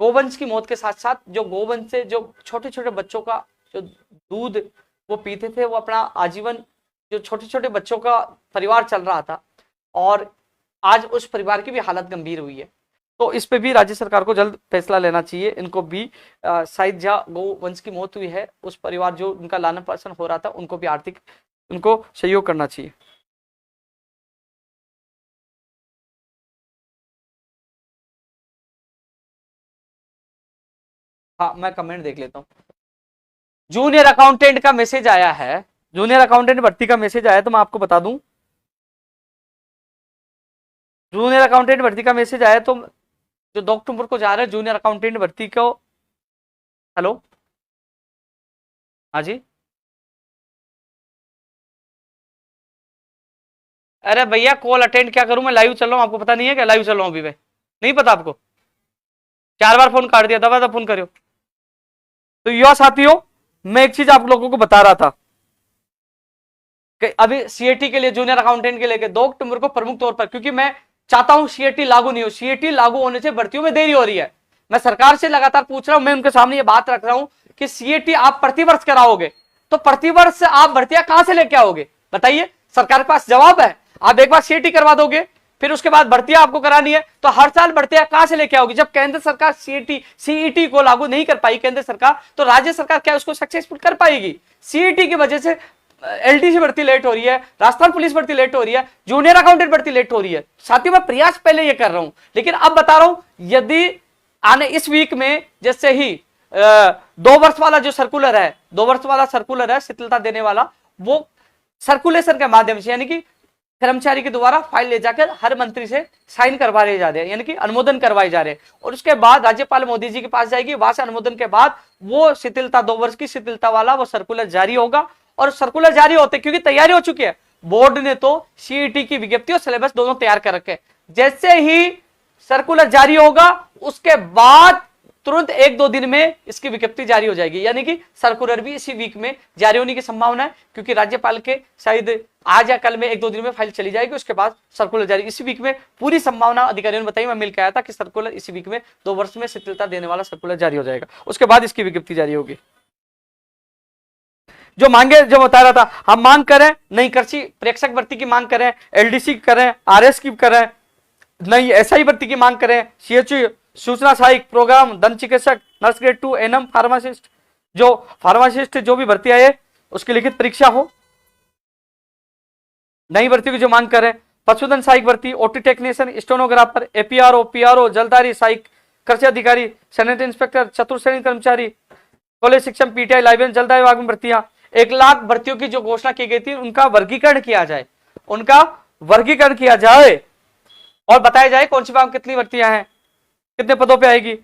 गोवंश की मौत के साथ साथ जो गोवंश से जो छोटे छोटे बच्चों का जो दूध वो पीते थे, वो अपना आजीवन जो छोटे छोटे बच्चों का परिवार चल रहा था, और आज उस परिवार की भी हालत गंभीर हुई है। तो इस पे भी राज्य सरकार को जल्द फैसला लेना चाहिए। इनको भी शायद जहाँ गोवंश की मौत हुई है उस परिवार जो उनका लालन पालन हो रहा था उनको भी आर्थिक उनको सहयोग करना चाहिए। हाँ मैं कमेंट देख लेता हूँ। जूनियर अकाउंटेंट का मैसेज आया है, जूनियर अकाउंटेंट भर्ती का मैसेज आया, तो मैं आपको बता दूं जूनियर अकाउंटेंट भर्ती का मैसेज आया तो जो 2 अक्टूबर को जा रहे हैं जूनियर अकाउंटेंट भर्ती को। हेलो, हाँ जी। अरे भैया कॉल अटेंड क्या करूं, मैं लाइव चल रहा हूं, आपको पता नहीं है क्या लाइव चल रहा हूं अभी मैं? नहीं पता आपको? 4 बार फोन काट दिया, दबा फोन करो। तो युवा साथियों, मैं एक चीज आप लोगों को बता रहा था कि अभी सीएटी के लिए, जूनियर अकाउंटेंट के लिए 2 अक्टूबर को प्रमुख तौर पर, क्योंकि मैं चाहता हूं सीएटी लागू नहीं हो, सीएटी लागू होने से भर्तियों में देरी हो रही है। मैं सरकार से लगातार पूछ रहा हूं, मैं उनके सामने ये बात रख रहा हूं कि सीएटी आप प्रतिवर्ष कराओगे तो प्रतिवर्ष आप भर्तियां कहां से लेके आओगे? बताइए, सरकार के पास जवाब है। आप एक बार सीएटी करवा दोगे, फिर उसके बाद भर्तियां आपको करानी है, तो हर साल भर्तियां कहां से लेके आओगी? जब केंद्र सरकार सीईटी को लागू नहीं कर पाई केंद्र सरकार, तो राज्य सरकार क्या उसको सक्सेसफुल कर पाएगी? सीईटी की वजह से एलडीसी भर्ती लेट हो रही है, राजस्थान पुलिस भर्ती लेट हो रही है, जूनियर अकाउंटेंट भर्ती लेट हो रही है। साथियों, मैं प्रयास पहले ये कर रहा हूं, लेकिन अब बता रहा हूं, यदि आने इस वीक में जैसे ही 2 वर्ष वाला जो सर्कुलर है, 2 वर्ष वाला सर्कुलर है शिथिलता देने वाला, वो सर्कुलेशन के माध्यम से, यानी कि कर्मचारी के द्वारा फाइल ले जाकर हर मंत्री से साइन करवाए जा रहे हैं, यानी कि अनुमोदन करवाए जा रहे हैं, और उसके बाद राज्यपाल मोदी जी के पास जाएगी, वहां से अनुमोदन के बाद वो शिथिलता 2 वर्ष की शिथिलता वाला वो सर्कुलर जारी होगा। और सर्कुलर जारी होते क्योंकि तैयारी हो चुकी है, बोर्ड ने तो सीईटी की विज्ञप्ति और सिलेबस दोनों तैयार कर रखे। जैसे ही सर्कुलर जारी होगा उसके बाद तुरंत 1-2 दिन में इसकी विज्ञप्ति जारी हो जाएगी, यानी कि सर्कुलर भी इसी वीक में जारी होने की संभावना है, क्योंकि राज्यपाल के शायद आज या कल में 1-2 दिन में फाइल चली जाएगी, उसके बाद सर्कुलर जारी इसी वीक में। पूरी संभावना अधिकारियों ने बताई, मैं मिल के आया था कि सर्कुलर इसी वीक में 2 वर्ष में शिथिलता देने वाला सर्कुलर जारी हो जाएगा, उसके बाद इसकी विज्ञप्ति जारी होगी। जो मांगे, जो बता रहा था, हम मांग करें नई कृषि प्रेक्षक भर्ती की मांग करें, एलडीसी करें, आरएस की करें, नई एसआई भर्ती की मांग करें, सीएचयू सूचना सहायक प्रोग्राम, दंत चिकित्सक, नर्स ग्रेड 2, एनएम फार्मासिस्ट, जो फार्मासिस्ट जो भी भर्ती आए उसकी लिखित परीक्षा हो, नई भर्ती की जो मांग करें, पशुधन सहायक भर्ती, OT technician, stenographer, APRO, PRO, जलदारी सहायक कृषि अधिकारी, सैनिटरी इंस्पेक्टर, चतुर्श्रेणी कर्मचारी, कॉलेज शिक्षण, पीटीआई, लाइब्रेरी, जलदाय विभाग में भर्तियां, 1 लाख भर्तियों की जो घोषणा की गई थी उनका वर्गीकरण किया जाए, उनका वर्गीकरण किया जाए और बताया जाए कौन सी विभाग कितनी भर्तियां हैं, कितने पदों पे आएगी।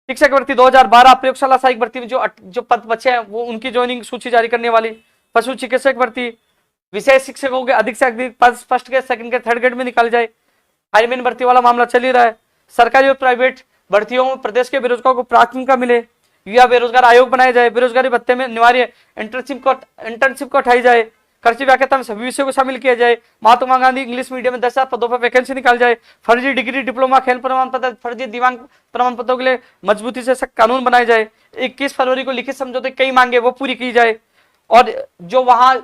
शिक्षक भर्ती 2012, प्रयोगशाला सहायक भर्ती में जो पद बचे हैं वो उनकी ज्वाइनिंग सूची जारी करने वाली। पशु चिकित्सक भर्ती, विषय शिक्षकों के अधिक से अधिक पद first grade, second grade, third grade में निकाले जाए। फायरमैन भर्ती वाला मामला चल ही रहा है। सरकारी और प्राइवेट भर्तियों में प्रदेश के बेरोजगारों को प्राथमिकता मिले, युवा बेरोजगार आयोग बनाया जाए, बेरोजगारी भत्ते में अनिवार्य इंटर्नशिप को हटाई जाए, कृषि व्याख्याता में सभी विषयों को शामिल किया जाए, महात्मा गांधी इंग्लिश मीडियम में 10,000 पदों पर वैकेंसी निकाल जाए, फर्जी डिग्री, डिप्लोमा, खेल प्रमाण पत्र, फर्जी दिव्यांग प्रमाण पत्रों के लिए मजबूती से सख्त कानून बनाए जाए। 21 फरवरी को लिखित समझौते कई मांगे वो पूरी की जाए, और जो वहां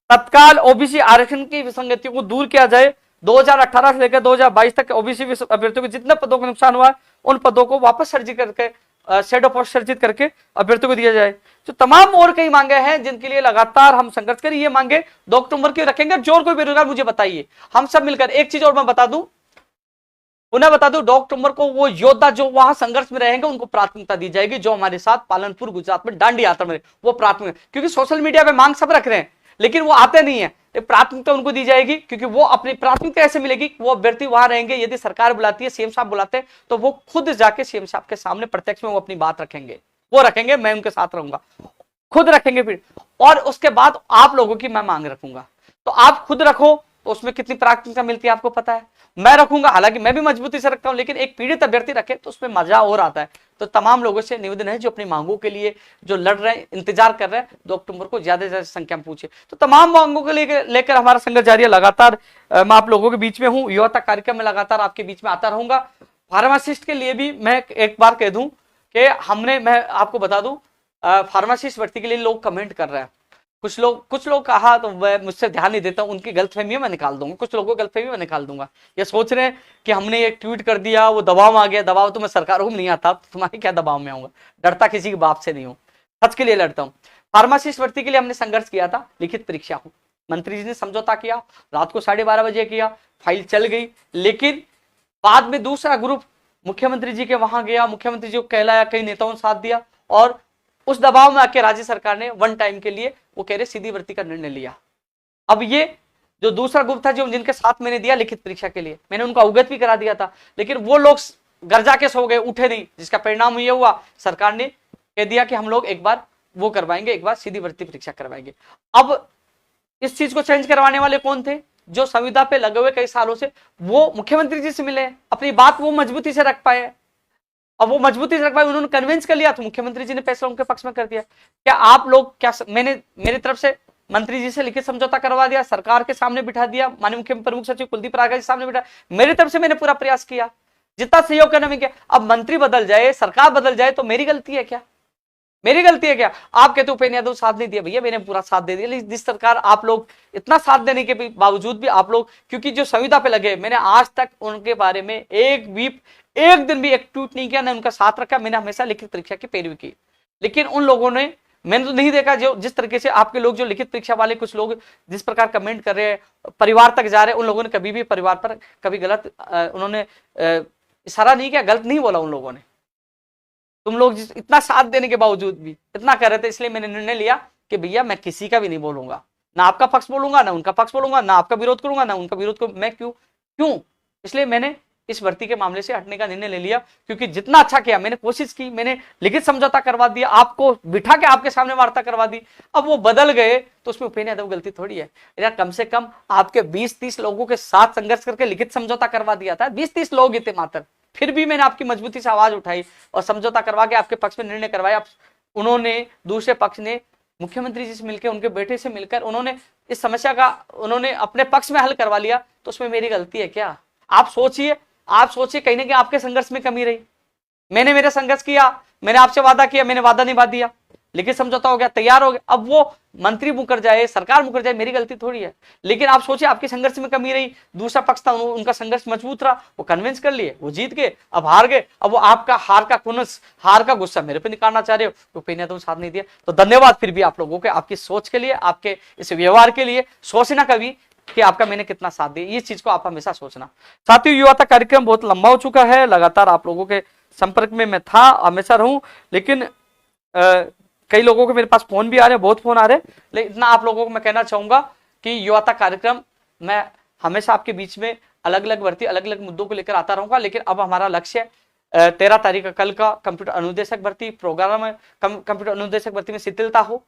तत्काल ओबीसी आरक्षण की विसंगतियों को दूर किया जाए। 2018 से लेकर 2022 तक ओबीसी अभ्यर्थियों को जितने पदों का नुकसान हुआ उन पदों को वापस सर्जित करके शेडो पोस्ट सर्जित करके अभ्यर्थियों को दिया जाए। तो तमाम और कई मांगे हैं जिनके लिए लगातार हम संघर्ष करें। ये मांगे 2 अक्टूबर की रखेंगे। जो और कोई बेरोजगार मुझे बताइए, हम सब मिलकर। एक चीज और मैं बता दूं, उन्हें बता दूं, 2 अक्टूबर को वो योद्धा जो वहां संघर्ष में रहेंगे उनको प्राथमिकता दी जाएगी, जो हमारे साथ पालनपुर गुजरात में दांडी यात्रा में वो प्राथमिक, क्योंकि सोशल मीडिया पे मांग सब रख रहे हैं लेकिन वो आते नहीं है। प्राथमिकता उनको दी जाएगी, क्योंकि वो अपनी प्राथमिकता ऐसे मिलेगी, वो अभ्यर्थी वहां रहेंगे। यदि सरकार बुलाती है, सीएम साहब बुलाते हैं, तो वो खुद जाके सीएम साहब के सामने प्रत्यक्ष में वो अपनी बात रखेंगे, वो रखेंगे, मैं उनके साथ रहूंगा, खुद रखेंगे फिर। और उसके बाद आप लोगों की मैं मांग रखूंगा, तो आप खुद रखो, तो उसमें कितनी प्राथमिकता मिलती है आपको पता है। मैं रखूंगा, हालांकि मैं भी मजबूती से रखता हूं, लेकिन एक पीड़ित अभ्यर्थी रखे तो उसमें मजा और आता है। तो तमाम लोगों से निवेदन है जो अपनी मांगों के लिए जो लड़ रहे हैं, इंतजार कर रहे हैं, 2 अक्टूबर को ज्यादा से ज्यादा संख्या में पूछे। तो तमाम मांगों को लेकर हमारा संघर्ष जारी है। लगातार मैं आप लोगों के बीच में हूँ, युवा कार्यक्रम में लगातार आपके बीच में आता रहूंगा। फार्मासिस्ट के लिए भी मैं एक बार कह दूं कि मैं आपको बता दूं, फार्मासिस्ट भर्ती के लिए लोग कमेंट कर रहे हैं। कुछ लोग कहा तो मैं मुझसे ध्यान नहीं देता हूं, उनकी गलतफहमी मैं निकाल दूंगा, कुछ लोगों की गलतफहमी मैं निकाल दूंगा। ये सोच रहे हैं कि हमने एक ट्वीट कर दिया, वो दबाव आ गया। दबाव तो मैं सरकारों में नहीं आता, तो तुम्हारे क्या दबाव में आऊंगा। डरता किसी के बाप से नहीं हूं, सच के लिए लड़ता हूं। फार्मासिस्ट भर्ती के लिए हमने संघर्ष किया था, लिखित परीक्षा हो, मंत्री जी ने समझौता किया, रात को 12:30 बजे किया, फाइल चल गई। लेकिन बाद में दूसरा ग्रुप मुख्यमंत्री जी के वहां गया, मुख्यमंत्री जी को कहलाया, कई नेताओं ने साथ दिया, और उस दबाव में आके राज्य सरकार ने वन टाइम के लिए वो कह रहे सीधी भर्ती का निर्णय लिया। अब ये जो दूसरा ग्रुप था, जो जिनके साथ मैंने दिया लिखित परीक्षा के लिए, मैंने उनको अवगत भी करा दिया था, लेकिन वो लोग गर्जा के सो गए, उठे नहीं, जिसका परिणाम ये हुआ सरकार ने कह दिया कि हम लोग एक बार वो करवाएंगे, एक बार सीधी भर्ती परीक्षा करवाएंगे। अब इस चीज को चेंज करवाने वाले कौन थे? जो संविदा पे लगे हुए कई सालों से, वो मुख्यमंत्री जी से मिले, अपनी बात वो मजबूती से रख पाए। अब वो मजबूती से रख पाए, उन्होंने कन्विंस कर लिया, तो मुख्यमंत्री जी ने फैसला उनके पक्ष में कर दिया। क्या आप लोग, क्या मैंने मेरी तरफ से मंत्री जी से लिखित समझौता करवा दिया, सरकार के सामने बिठा दिया, माननीय मुख्य प्रमुख सचिव कुलदीप राघव जी सामने बिठा, मेरी तरफ से मैंने पूरा प्रयास किया, जितना सहयोग करने में किया। अब मंत्री बदल जाए, सरकार बदल जाए, तो मेरी गलती है क्या? मेरी गलती है क्या? आप कहते हो उपेंद्र यादव साथ नहीं दिया, भैया मैंने पूरा साथ दे दिया। लेकिन जिस सरकार आप लोग इतना साथ देने के बावजूद भी आप लोग, क्योंकि जो संविदा पे लगे, मैंने आज तक उनके बारे में एक दिन भी एक ट्वीट नहीं किया, ना उनका साथ रखा। मैंने हमेशा लिखित परीक्षा की पैरवी की। लेकिन उन लोगों ने, मैंने तो नहीं देखा जो जिस तरीके से आपके लोग, जो लिखित परीक्षा वाले कुछ लोग जिस प्रकार कमेंट कर रहे हैं, परिवार तक जा रहे हैं, उन लोगों ने कभी भी परिवार पर कभी गलत उन्होंने इशारा नहीं किया, गलत नहीं बोला उन लोगों ने। तुम लोग इतना साथ देने के बावजूद भी इतना कर रहे थे, इसलिए मैंने निर्णय लिया कि भैया मैं किसी का भी नहीं बोलूंगा, ना आपका पक्ष बोलूंगा, ना उनका पक्ष बोलूंगा, ना आपका विरोध करूंगा, ना उनका विरोध करूंगा। मैं क्यों? इसलिए मैंने इस भर्ती के मामले से हटने का निर्णय ले लिया, क्योंकि जितना अच्छा किया, मैंने कोशिश की, मैंने लिखित समझौता करवा दिया, आपको बिठा के आपके सामने वार्ता करवा दी। अब वो बदल गए तो उसमें उपेंद्र यादव गलती थोड़ी है यार। कम से कम आपके 20-30 लोगों के साथ संघर्ष करके लिखित समझौता करवा दिया था, 20-30 लोग ही थे मात्र, फिर भी मैंने आपकी मजबूती से आवाज उठाई और समझौता करवा के आपके पक्ष में निर्णय करवाया। उन्होंने, दूसरे पक्ष ने मुख्यमंत्री जी से मिलकर, उनके बेटे से मिलकर उन्होंने इस समस्या का उन्होंने अपने पक्ष में हल करवा लिया, तो उसमें मेरी गलती है क्या? आप सोचिए कहीं ना कहीं आपके संघर्ष में कमी रही। मैंने मेरा संघर्ष किया, मैंने आपसे वादा किया, मैंने वादा निभा दिया, लिखित समझौता हो गया, तैयार हो गया। अब वो मंत्री मुकर जाए, सरकार मुकर जाए, मेरी गलती थोड़ी है। लेकिन आप सोचिए आपके संघर्ष में कमी रही, दूसरा पक्ष था, उनका संघर्ष मजबूत रहा, वो कन्विंस कर लिए, वो जीत गए, अब हार गए। अब वो आपका हार का गुस्सा मेरे पे निकालना चाह रहे हो, तो उपेंद्र यादव साथ नहीं दिया। तो धन्यवाद फिर भी आप लोगों के, आपकी सोच के लिए, आपके इस व्यवहार के लिए। सोचना कभी कि आपका मैंने कितना साथ दिया, इस चीज को आप हमेशा सोचना। साथियों, युवा तक कार्यक्रम बहुत लंबा हो चुका है, लगातार आप लोगों के संपर्क में मैं था, हमेशा रहूं, लेकिन कई लोगों के मेरे पास फोन भी आ रहे हैं, बहुत फोन आ रहे हैं। लेकिन इतना आप लोगों को मैं कहना चाहूंगा कि युवा तक कार्यक्रम मैं हमेशा आपके बीच में अलग अलग भर्ती, अलग अलग मुद्दों को लेकर आता रहूंगा। लेकिन अब हमारा लक्ष्य 13 तारीख का, कल का कंप्यूटर अनुदेशक भर्ती प्रोग्राम, कंप्यूटर अनुदेशक भर्ती में शिथिलता हो,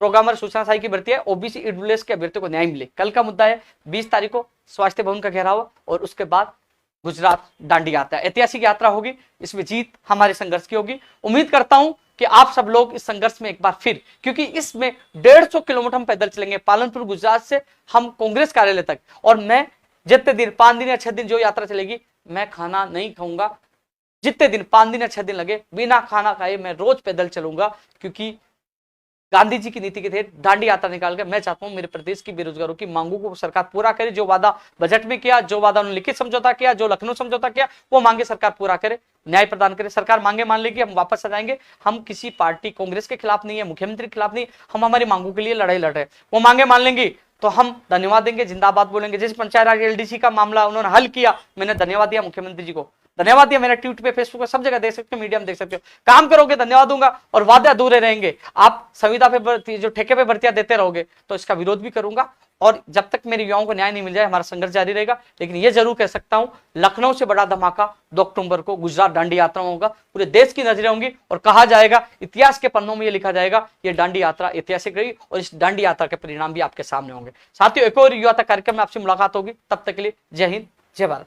प्रोग्रामर सूचना सहायक की भर्ती है, ओबीसी ईडब्ल्यूएस के अभ्यर्थियों को न्याय मिले, कल का मुद्दा है। 20 तारीख को स्वास्थ्य भवन का घेराव, और उसके बाद गुजरात दांडी यात्रा, ऐतिहासिक यात्रा होगी। इसमें जीत हमारे संघर्ष की होगी। उम्मीद करता हूं कि आप सब लोग इस संघर्ष में एक बार फिर, क्योंकि इसमें 150 किलोमीटर हम पैदल चलेंगे, पालनपुर गुजरात से हम कांग्रेस कार्यालय तक, और मैं जितने दिन, 5 दिन या 6 दिन जो यात्रा चलेगी, मैं खाना नहीं खाऊंगा। जितने दिन, 5 दिन या 6 दिन लगे, बिना खाना खाए मैं रोज पैदल चलूंगा, क्योंकि गांधी जी की नीति के तहत दांडी यात्रा निकाल कर मैं चाहता हूं मेरे प्रदेश की बेरोजगारों की मांगों को सरकार पूरा करे। जो वादा बजट में किया, जो वादा उन्होंने लिखित समझौता किया, जो लखनऊ समझौता किया, वो मांगे सरकार पूरा करे, न्याय प्रदान करे। सरकार मांगे मान लेगी, हम वापस आ जाएंगे। हम किसी पार्टी कांग्रेस के खिलाफ नहीं है, मुख्यमंत्री के खिलाफ नहीं, हम हमारी मांगों के लिए लड़ाई लड़ रहे हैं। वो मांगे मान लेंगी तो हम धन्यवाद देंगे, जिंदाबाद बोलेंगे। जैसे पंचायत राज एलडीसी का मामला उन्होंने हल किया, मैंने धन्यवाद दिया मुख्यमंत्री जी को, धन्यवाद दिया। मेरा ट्वीट पे, फेसबुक पे, सब जगह देख सकते हो, मीडिया में देख सकते हो। काम करोगे धन्यवाद दूंगा, और वादे अधूरे रहेंगे। आप संविदा पे जो ठेके पे भर्तियां देते रहोगे तो इसका विरोध भी करूंगा, और जब तक मेरे युवाओं को न्याय नहीं मिल जाए हमारा संघर्ष जारी रहेगा। लेकिन यह जरूर कह सकता हूं, लखनऊ से बड़ा धमाका 2 अक्टूबर को गुजरात दांडी यात्रा में होगा। पूरे देश की नजरें होंगी, और कहा जाएगा, इतिहास के पन्नों में यह लिखा जाएगा, यह दांडी यात्रा ऐतिहासिक रही, और इस दांडी यात्रा के परिणाम भी आपके सामने होंगे। साथियों, एक और युवा तक कार्यक्रम में आपसे मुलाकात होगी, तब तक के लिए जय हिंद, जय भारत।